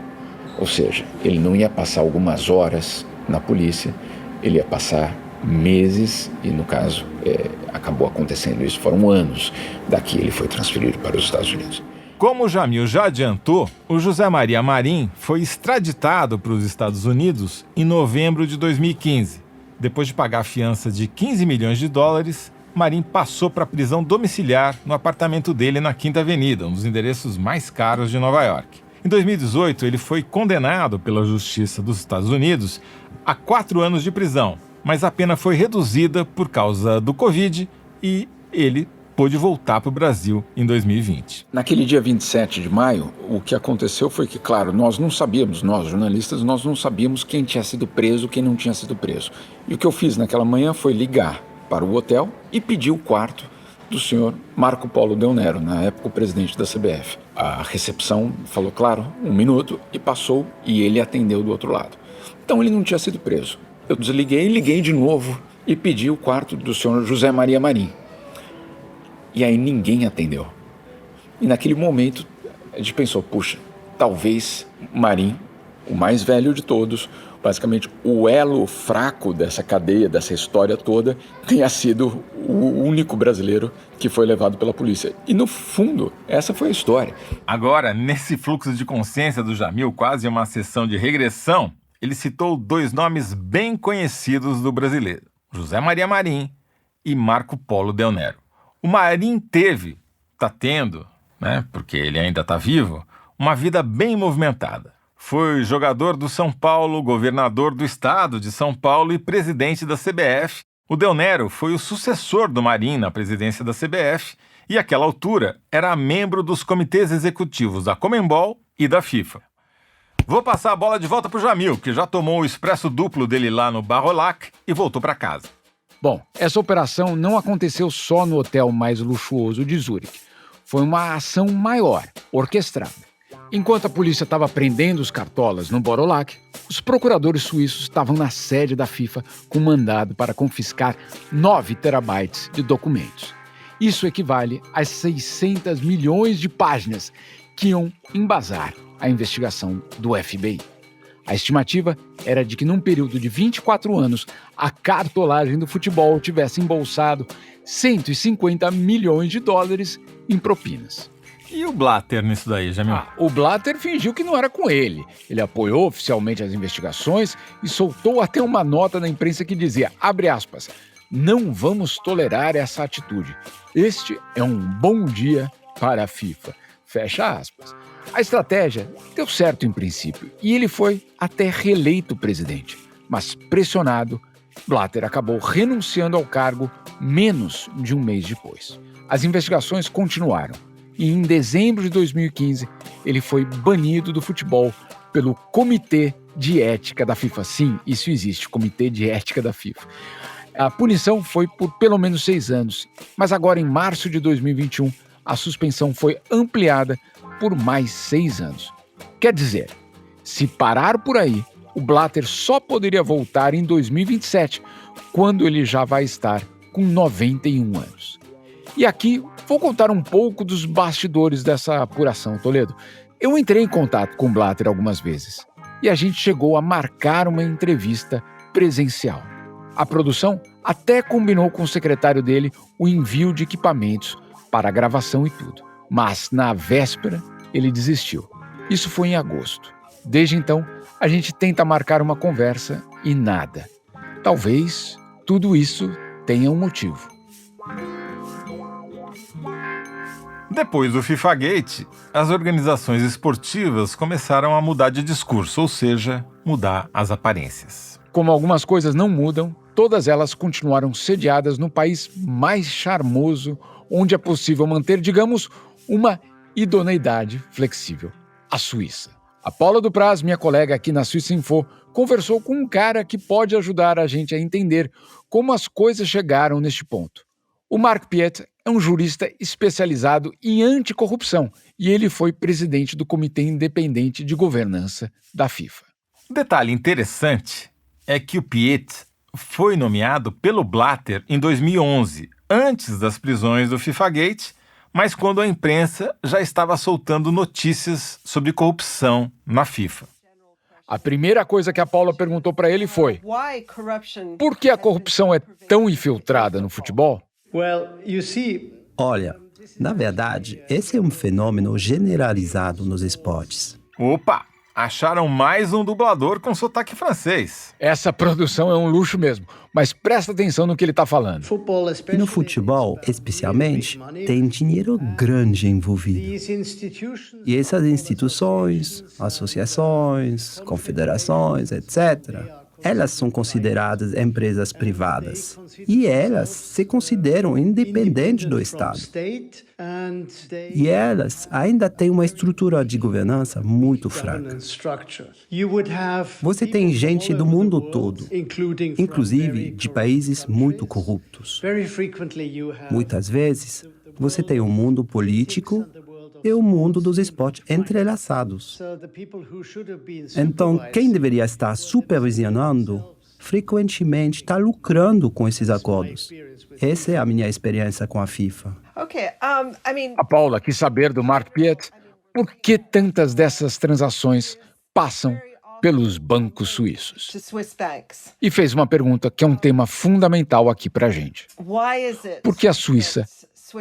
Ou seja, ele não ia passar algumas horas na polícia, ele ia passar meses e, no caso, acabou acontecendo isso, foram anos. Daqui ele foi transferido para os Estados Unidos. Como o Jamil já adiantou, o José Maria Marim foi extraditado para os Estados Unidos em novembro de 2015. Depois de pagar a fiança de 15 milhões de dólares, Marim passou para a prisão domiciliar no apartamento dele na Quinta Avenida, um dos endereços mais caros de Nova York. Em 2018, ele foi condenado pela Justiça dos Estados Unidos a 4 anos de prisão, mas a pena foi reduzida por causa do Covid e ele pôde voltar para o Brasil em 2020. Naquele dia 27 de maio, o que aconteceu foi que, claro, nós jornalistas, nós não sabíamos quem tinha sido preso, quem não tinha sido preso. E o que eu fiz naquela manhã foi ligar para o hotel e pedir o quarto do senhor Marco Polo Del Nero, na época o presidente da CBF. A recepção falou, claro, 1 minuto, e passou, e ele atendeu do outro lado. Então ele não tinha sido preso. Eu desliguei, liguei de novo e pedi o quarto do senhor José Maria Marim. E aí ninguém atendeu. E naquele momento a gente pensou, puxa, talvez Marim, o mais velho de todos, basicamente o elo fraco dessa cadeia, dessa história toda, tenha sido o único brasileiro que foi levado pela polícia. E no fundo, essa foi a história. Agora, nesse fluxo de consciência do Jamil, quase uma sessão de regressão, ele citou 2 nomes bem conhecidos do brasileiro, José Maria Marim e Marco Polo Del Nero. O Marim está tendo, né, porque ele ainda está vivo, uma vida bem movimentada. Foi jogador do São Paulo, governador do estado de São Paulo e presidente da CBF. O Del Nero foi o sucessor do Marim na presidência da CBF e, àquela altura, era membro dos comitês executivos da Conmebol e da FIFA. Vou passar a bola de volta para o Jamil, que já tomou o expresso duplo dele lá no Barrolac e voltou para casa. Bom, essa operação não aconteceu só no hotel mais luxuoso de Zurique. Foi uma ação maior, orquestrada. Enquanto a polícia estava prendendo os cartolas no Barrolac, os procuradores suíços estavam na sede da FIFA com mandado para confiscar 9 terabytes de documentos. Isso equivale a 600 milhões de páginas que iam embasar a investigação do FBI. A estimativa era de que num período de 24 anos, a cartolagem do futebol tivesse embolsado 150 milhões de dólares em propinas. E o Blatter nisso daí, Jamil? O Blatter fingiu que não era com ele. Ele apoiou oficialmente as investigações e soltou até uma nota na imprensa que dizia, abre aspas, não vamos tolerar essa atitude. Este é um bom dia para a FIFA. Fecha aspas. A estratégia deu certo em princípio e ele foi até reeleito presidente. Mas pressionado, Blatter acabou renunciando ao cargo menos de um mês depois. As investigações continuaram e em dezembro de 2015 ele foi banido do futebol pelo Comitê de Ética da FIFA. Sim, isso existe, Comitê de Ética da FIFA. A punição foi por pelo menos 6 anos, mas agora em março de 2021 a suspensão foi ampliada por mais 6 anos. Quer dizer, se parar por aí, o Blatter só poderia voltar em 2027, quando ele já vai estar com 91 anos. E aqui vou contar um pouco dos bastidores dessa apuração, Toledo. Eu entrei em contato com o Blatter algumas vezes e a gente chegou a marcar uma entrevista presencial. A produção até combinou com o secretário dele o envio de equipamentos para a gravação e tudo. Mas, na véspera, ele desistiu. Isso foi em agosto. Desde então, a gente tenta marcar uma conversa e nada. Talvez tudo isso tenha um motivo. Depois do FIFA-Gate, as organizações esportivas começaram a mudar de discurso, ou seja, mudar as aparências. Como algumas coisas não mudam, todas elas continuaram sediadas no país mais charmoso, onde é possível manter, digamos, uma idoneidade flexível, a Suíça. A Paula Dupraz, minha colega aqui na Suíça Info, conversou com um cara que pode ajudar a gente a entender como as coisas chegaram neste ponto. O Marc Piet é um jurista especializado em anticorrupção e ele foi presidente do Comitê Independente de Governança da FIFA. Um detalhe interessante é que o Piet foi nomeado pelo Blatter em 2011, antes das prisões do FIFA-Gate, mas quando a imprensa já estava soltando notícias sobre corrupção na FIFA. A primeira coisa que a Paula perguntou para ele foi: por que a corrupção é tão infiltrada no futebol? Olha, Na verdade, esse é um fenômeno generalizado nos esportes. Opa! Acharam mais um dublador com sotaque francês. Essa produção é um luxo mesmo, mas presta atenção no que ele está falando. E no futebol, especialmente, tem dinheiro grande envolvido. E essas instituições, associações, confederações, etc., elas são consideradas empresas privadas. E elas se consideram independentes do Estado. E elas ainda têm uma estrutura de governança muito fraca. Você tem gente do mundo todo, inclusive de países muito corruptos. Muitas vezes, você tem um mundo político e o mundo dos esportes entrelaçados. Então, quem deveria estar supervisionando, frequentemente está lucrando com esses acordos. Essa é a minha experiência com a FIFA. A Paula quis saber do Mark Piet por que tantas dessas transações passam pelos bancos suíços. E fez uma pergunta que é um tema fundamental aqui para a gente. Por que a Suíça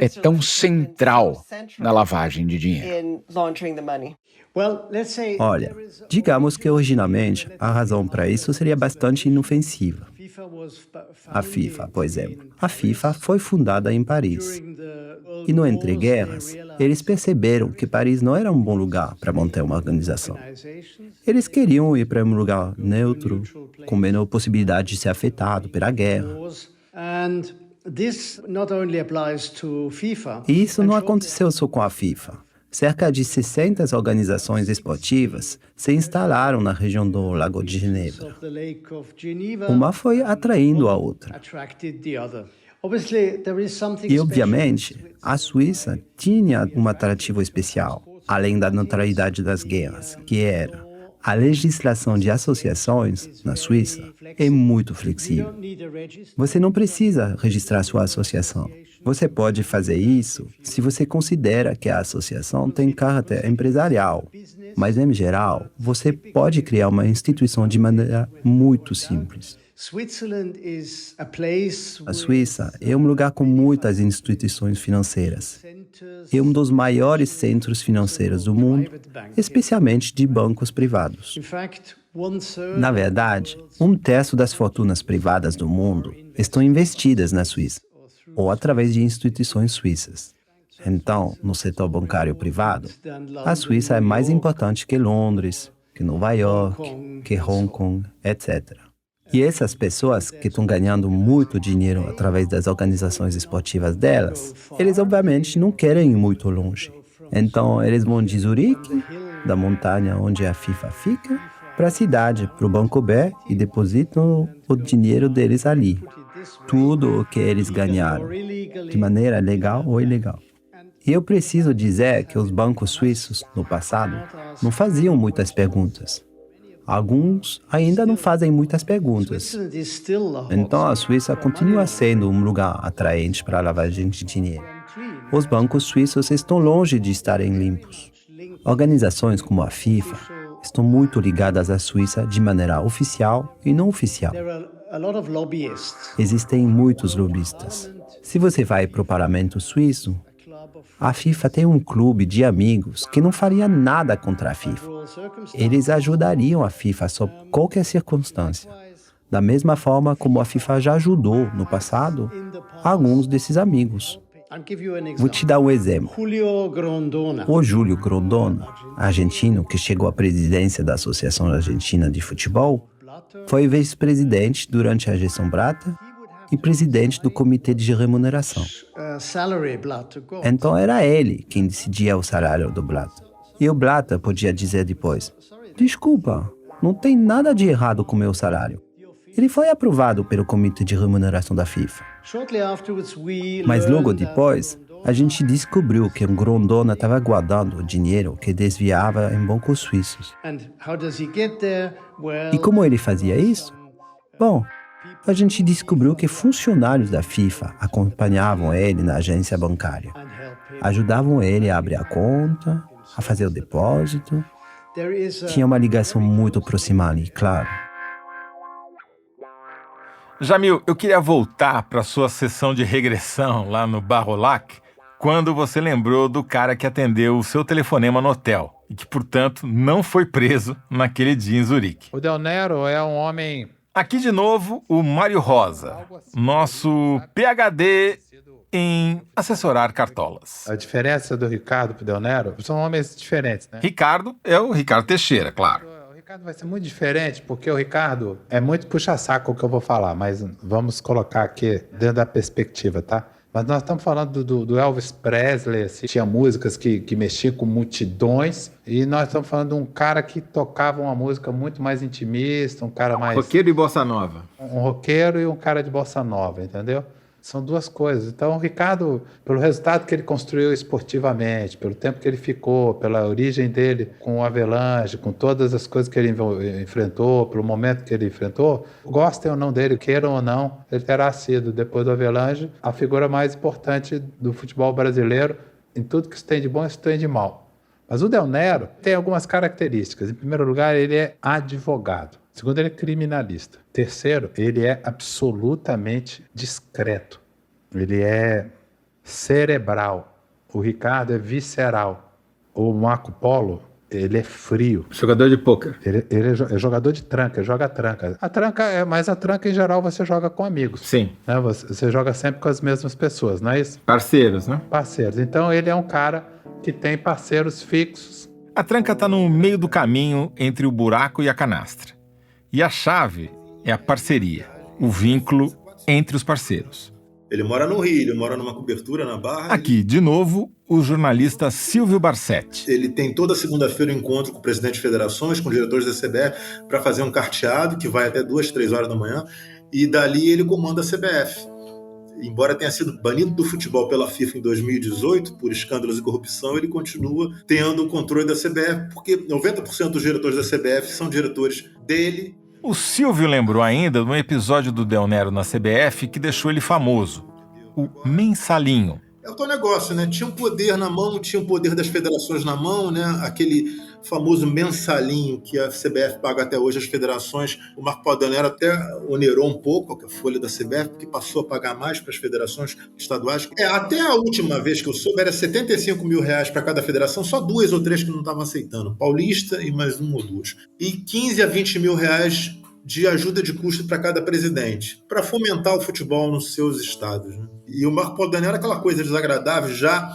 é tão central na lavagem de dinheiro? Olha, digamos que originalmente a razão para isso seria bastante inofensiva. A FIFA, por exemplo. A FIFA foi fundada em Paris. E no entreguerras, eles perceberam que Paris não era um bom lugar para manter uma organização. Eles queriam ir para um lugar neutro, com menor possibilidade de ser afetado pela guerra. E isso não aconteceu só com a FIFA. Cerca de 60 organizações esportivas se instalaram na região do Lago de Genebra. Uma foi atraindo a outra. E, obviamente, a Suíça tinha um atrativo especial, além da neutralidade das guerras, que era a legislação de associações na Suíça é muito flexível. Você não precisa registrar sua associação. Você pode fazer isso se você considera que a associação tem caráter empresarial. Mas, em geral, você pode criar uma instituição de maneira muito simples. A Suíça é um lugar com muitas instituições financeiras. É um dos maiores centros financeiros do mundo, especialmente de bancos privados. Na verdade, 1/3 das fortunas privadas do mundo estão investidas na Suíça, ou através de instituições suíças. Então, no setor bancário privado, a Suíça é mais importante que Londres, que Nova York, que Hong Kong, etc. E essas pessoas que estão ganhando muito dinheiro através das organizações esportivas delas, eles obviamente não querem ir muito longe. Então, eles vão de Zurique, da montanha onde a FIFA fica, para a cidade, para o Banco B, e depositam o dinheiro deles ali. Tudo o que eles ganharam, de maneira legal ou ilegal. E eu preciso dizer que os bancos suíços, no passado, não faziam muitas perguntas. Alguns ainda não fazem muitas perguntas. Então a Suíça continua sendo um lugar atraente para a lavagem de dinheiro. Os bancos suíços estão longe de estarem limpos. Organizações como a FIFA estão muito ligadas à Suíça de maneira oficial e não oficial. Existem muitos lobistas. Se você vai para o parlamento suíço, a FIFA tem um clube de amigos que não faria nada contra a FIFA. Eles ajudariam a FIFA sob qualquer circunstância. Da mesma forma como a FIFA já ajudou, no passado, alguns desses amigos. Vou te dar um exemplo. O Júlio Grondona, argentino que chegou à presidência da Associação Argentina de Futebol, foi vice-presidente durante a gestão Blatter e presidente do Comitê de Remuneração. Então era ele quem decidia o salário do Blatter. E o Blatter podia dizer depois: desculpa, não tem nada de errado com o meu salário. Ele foi aprovado pelo Comitê de Remuneração da FIFA. Mas logo depois, a gente descobriu que o Grondona estava guardando o dinheiro que desviava em bancos suíços. E como ele fazia isso? Bom, a gente descobriu que funcionários da FIFA acompanhavam ele na agência bancária. Ajudavam ele a abrir a conta, a fazer o depósito. Tinha uma ligação muito próxima ali, claro. Jamil, eu queria voltar para a sua sessão de regressão lá no Barrolac. quando você lembrou do cara que atendeu o seu telefonema no hotel e que, portanto, não foi preso naquele dia em Zurique. O Del Nero é um homem... Aqui de novo o Mário Rosa, nosso PhD em assessorar cartolas. A diferença do Ricardo pro Del Nero são homens diferentes, né? Ricardo é o Ricardo Teixeira, claro. O Ricardo vai ser muito diferente, porque o Ricardo é muito puxa-saco o que eu vou falar, mas vamos colocar aqui dentro da perspectiva, tá? Mas nós estamos falando do Elvis Presley, assim, tinha músicas que mexiam com multidões, e nós estamos falando de um cara que tocava uma música muito mais intimista, um cara mais... Roqueiro e bossa nova. Um roqueiro e um cara de bossa nova, entendeu? São duas coisas. Então, o Ricardo, pelo resultado que ele construiu esportivamente, pelo tempo que ele ficou, pela origem dele com o Avelange, com todas as coisas que ele enfrentou, pelo momento que ele enfrentou, gostem ou não dele, queiram ou não, ele terá sido, depois do Avelange, a figura mais importante do futebol brasileiro em tudo que isso tem de bom e isso tem de mal. Mas o Del Nero tem algumas características. Em primeiro lugar, ele é advogado. Segundo, ele é criminalista. Terceiro, ele é absolutamente discreto. Ele é cerebral. O Ricardo é visceral. O Marco Polo, ele é frio. Jogador de pôquer. Ele é jogador de tranca, joga tranca. Mas a tranca, em geral, você joga com amigos. Sim. Né? Você joga sempre com as mesmas pessoas, não é isso? Parceiros, né? Parceiros. Então, ele é um cara que tem parceiros fixos. A tranca está no meio do caminho entre o buraco e a canastra. E a chave é a parceria, o vínculo entre os parceiros. Ele mora no Rio, ele mora numa cobertura na Barra. Aqui, de novo, o jornalista Silvio Barsetti. Ele tem toda segunda-feira um encontro com o presidente de federações, com os diretores da CBF, para fazer um carteado que vai até 2, 3 horas da manhã, e dali ele comanda a CBF. Embora tenha sido banido do futebol pela FIFA em 2018, por escândalos e corrupção, ele continua tendo o controle da CBF, porque 90% dos diretores da CBF são diretores dele. O Silvio lembrou ainda de um episódio do Del Nero na CBF que deixou ele famoso, o mensalinho. É o teu negócio, né? Tinha um poder na mão, tinha um poder das federações na mão, né? Aquele famoso mensalinho que a CBF paga até hoje às federações. O Marco Polo Del Nero até onerou um pouco a folha da CBF, porque passou a pagar mais para as federações estaduais. Até a última vez que eu soube, era R$75 mil para cada federação, só 2 ou 3 que não estavam aceitando. Paulista e mais 1 ou 2. E 15 a 20 mil reais de ajuda de custo para cada presidente, para fomentar o futebol nos seus estados, né? E o Marco Polo Del Nero era aquela coisa desagradável, já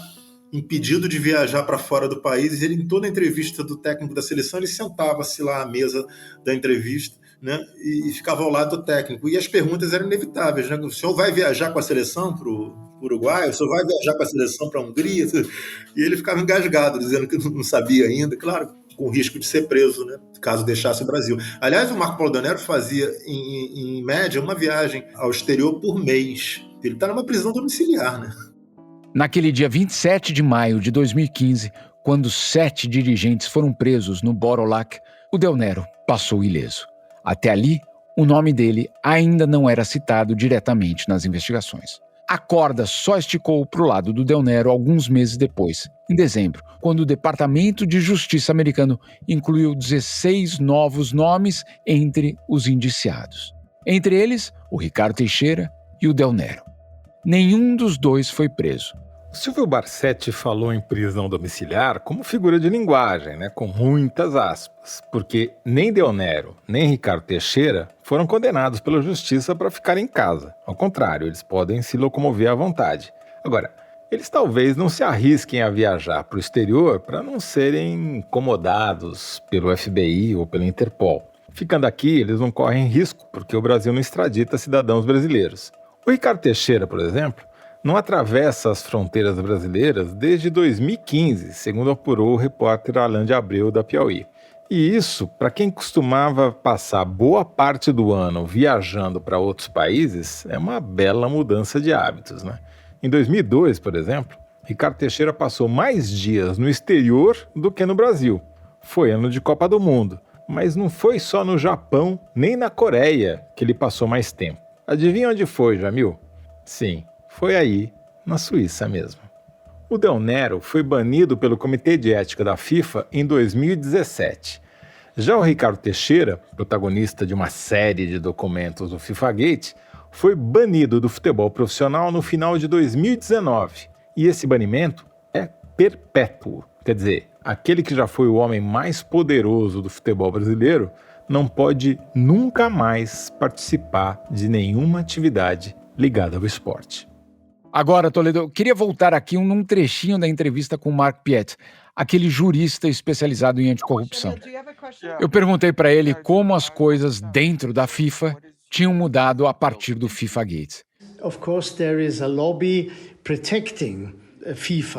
impedido de viajar para fora do país, e ele, em toda a entrevista do técnico da seleção, ele sentava-se lá à mesa da entrevista, né, e ficava ao lado do técnico. E as perguntas eram inevitáveis, né? O senhor vai viajar com a seleção para o Uruguai? O senhor vai viajar com a seleção para a Hungria? E ele ficava engasgado, dizendo que não sabia ainda, claro, com risco de ser preso, né, caso deixasse o Brasil. Aliás, o Marco Polo Del Nero fazia, em média, uma viagem ao exterior por mês. Ele está numa prisão domiciliar, né? Naquele dia 27 de maio de 2015, quando 7 dirigentes foram presos no Borolac, o Del Nero passou ileso. Até ali, o nome dele ainda não era citado diretamente nas investigações. A corda só esticou para o lado do Del Nero alguns meses depois, em dezembro, quando o Departamento de Justiça americano incluiu 16 novos nomes entre os indiciados. Entre eles, o Ricardo Teixeira e o Del Nero. Nenhum dos dois foi preso. O Silvio Barsetti falou em prisão domiciliar como figura de linguagem, né, com muitas aspas, porque nem Del Nero, nem Ricardo Teixeira foram condenados pela justiça para ficar em casa. Ao contrário, eles podem se locomover à vontade. Agora, eles talvez não se arrisquem a viajar para o exterior para não serem incomodados pelo FBI ou pela Interpol. Ficando aqui, eles não correm risco, porque o Brasil não extradita cidadãos brasileiros. O Ricardo Teixeira, por exemplo, não atravessa as fronteiras brasileiras desde 2015, segundo apurou o repórter Alain de Abreu, da Piauí. E isso, para quem costumava passar boa parte do ano viajando para outros países, é uma bela mudança de hábitos, né? Em 2002, por exemplo, Ricardo Teixeira passou mais dias no exterior do que no Brasil. Foi ano de Copa do Mundo, mas não foi só no Japão nem na Coreia que ele passou mais tempo. Adivinha onde foi, Jamil? Sim, foi aí, na Suíça mesmo. O Del Nero foi banido pelo Comitê de Ética da FIFA em 2017. Já o Ricardo Teixeira, protagonista de uma série de documentos do FIFA Gate, foi banido do futebol profissional no final de 2019. E esse banimento é perpétuo. Quer dizer, aquele que já foi o homem mais poderoso do futebol brasileiro não pode nunca mais participar de nenhuma atividade ligada ao esporte. Agora, Toledo, eu queria voltar aqui num trechinho da entrevista com o Mark Piet, aquele jurista especializado em anticorrupção. Eu perguntei para ele como as coisas dentro da FIFA tinham mudado a partir do FIFA Gate.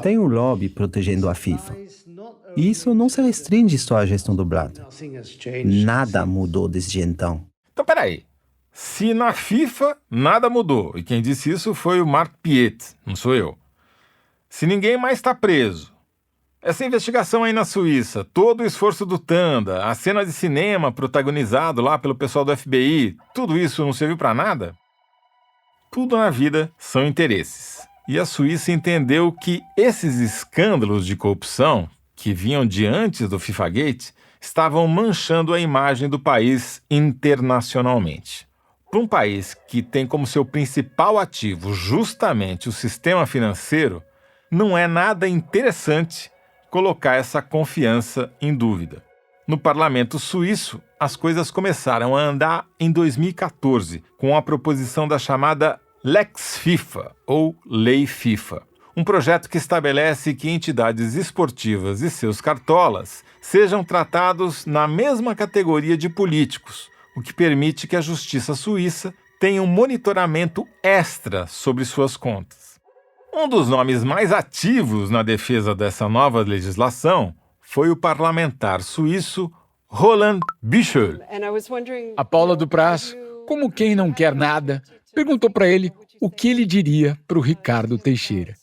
Tem um lobby protegendo a FIFA. Isso não se restringe só à gestão do Blatter. Nada mudou desde então. Então, peraí. Se na FIFA nada mudou, e quem disse isso foi o Mark Piet, não sou eu. Se ninguém mais está preso, essa investigação aí na Suíça, todo o esforço do Tanda, a cena de cinema protagonizado lá pelo pessoal do FBI, tudo isso não serviu para nada? Tudo na vida são interesses. E a Suíça entendeu que esses escândalos de corrupção, que vinham de antes do FIFA Gate, estavam manchando a imagem do país internacionalmente. Para um país que tem como seu principal ativo justamente o sistema financeiro, não é nada interessante colocar essa confiança em dúvida. No parlamento suíço, as coisas começaram a andar em 2014, com a proposição da chamada Lex FIFA, ou Lei FIFA. Um projeto que estabelece que entidades esportivas e seus cartolas sejam tratados na mesma categoria de políticos, o que permite que a justiça suíça tenha um monitoramento extra sobre suas contas. Um dos nomes mais ativos na defesa dessa nova legislação foi o parlamentar suíço Roland Bichel. A Paula Dupraz, como quem não quer nada, perguntou para ele o que ele diria para o Ricardo Teixeira.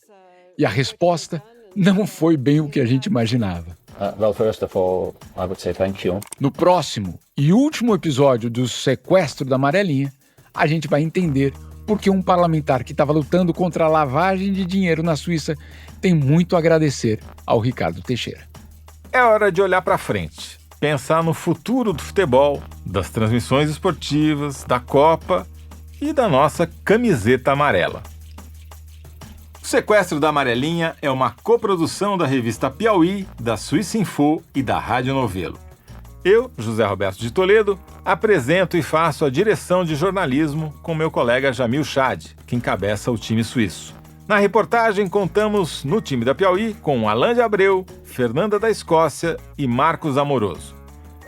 E a resposta não foi bem o que a gente imaginava. No próximo e último episódio do Sequestro da Amarelinha, a gente vai entender por que um parlamentar que estava lutando contra a lavagem de dinheiro na Suíça tem muito a agradecer ao Ricardo Teixeira. É hora de olhar para frente, pensar no futuro do futebol, das transmissões esportivas, da Copa e da nossa camiseta amarela. O Sequestro da Amarelinha é uma coprodução da revista Piauí, da Suíça Info e da Rádio Novelo. Eu, José Roberto de Toledo, apresento e faço a direção de jornalismo com meu colega Jamil Chad, que encabeça o time suíço. Na reportagem, contamos no time da Piauí com Alain de Abreu, Fernanda da Escócia e Marcos Amoroso.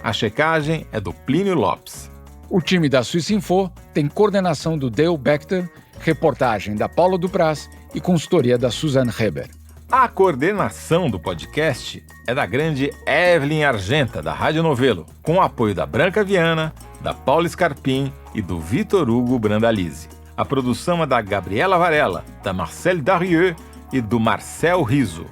A checagem é do Plínio Lopes. O time da Suíça Info tem coordenação do Dale Bechter, reportagem da Paula Dupraz e consultoria da Suzanne Heber. A coordenação do podcast é da grande Evelyn Argenta, da Rádio Novelo, com o apoio da Branca Viana, da Paula Scarpim e do Vitor Hugo Brandalize. A produção é da Gabriela Varela, da Marcelle Darieux e do Marcel Riso.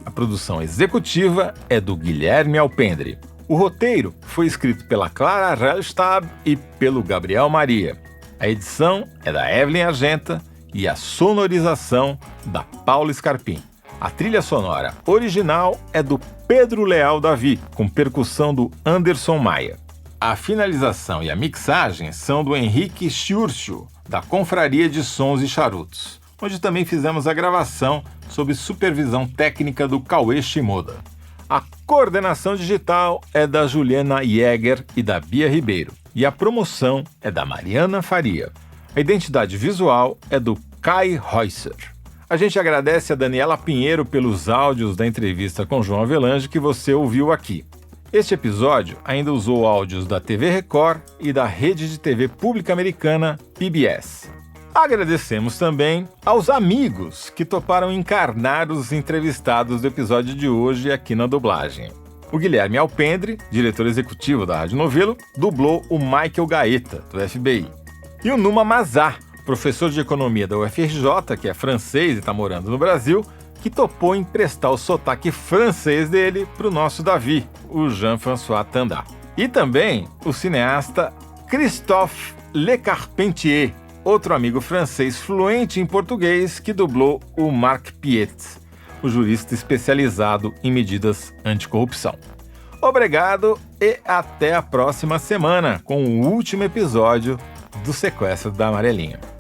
A produção executiva é do Guilherme Alpendre. O roteiro foi escrito pela Clara Rellstab e pelo Gabriel Maria. A edição é da Evelyn Argenta e a sonorização da Paula Scarpim. A trilha sonora original é do Pedro Leal Davi, com percussão do Anderson Maia. A finalização e a mixagem são do Henrique Sciurcio, da Confraria de Sons e Charutos, onde também fizemos a gravação sob supervisão técnica do Cauê Shimoda. A coordenação digital é da Juliana Jäger e da Bia Ribeiro, e a promoção é da Mariana Faria. A identidade visual é do Kai Reusser. A gente agradece a Daniela Pinheiro pelos áudios da entrevista com João Avelange que você ouviu aqui. Este episódio ainda usou áudios da TV Record e da rede de TV pública americana PBS. Agradecemos também aos amigos que toparam encarnar os entrevistados do episódio de hoje aqui na dublagem. O Guilherme Alpendre, diretor executivo da Rádio Novelo, dublou o Michael Gaeta, do FBI. E o Numa Mazá, professor de economia da UFRJ, que é francês e está morando no Brasil, que topou emprestar o sotaque francês dele para o nosso Davi, o Jean-François Tanda. E também o cineasta Christophe Le Carpentier, outro amigo francês fluente em português que dublou o Mark Piet, o jurista especializado em medidas anticorrupção. Obrigado e até a próxima semana com o último episódio do Sequestro da Amarelinha.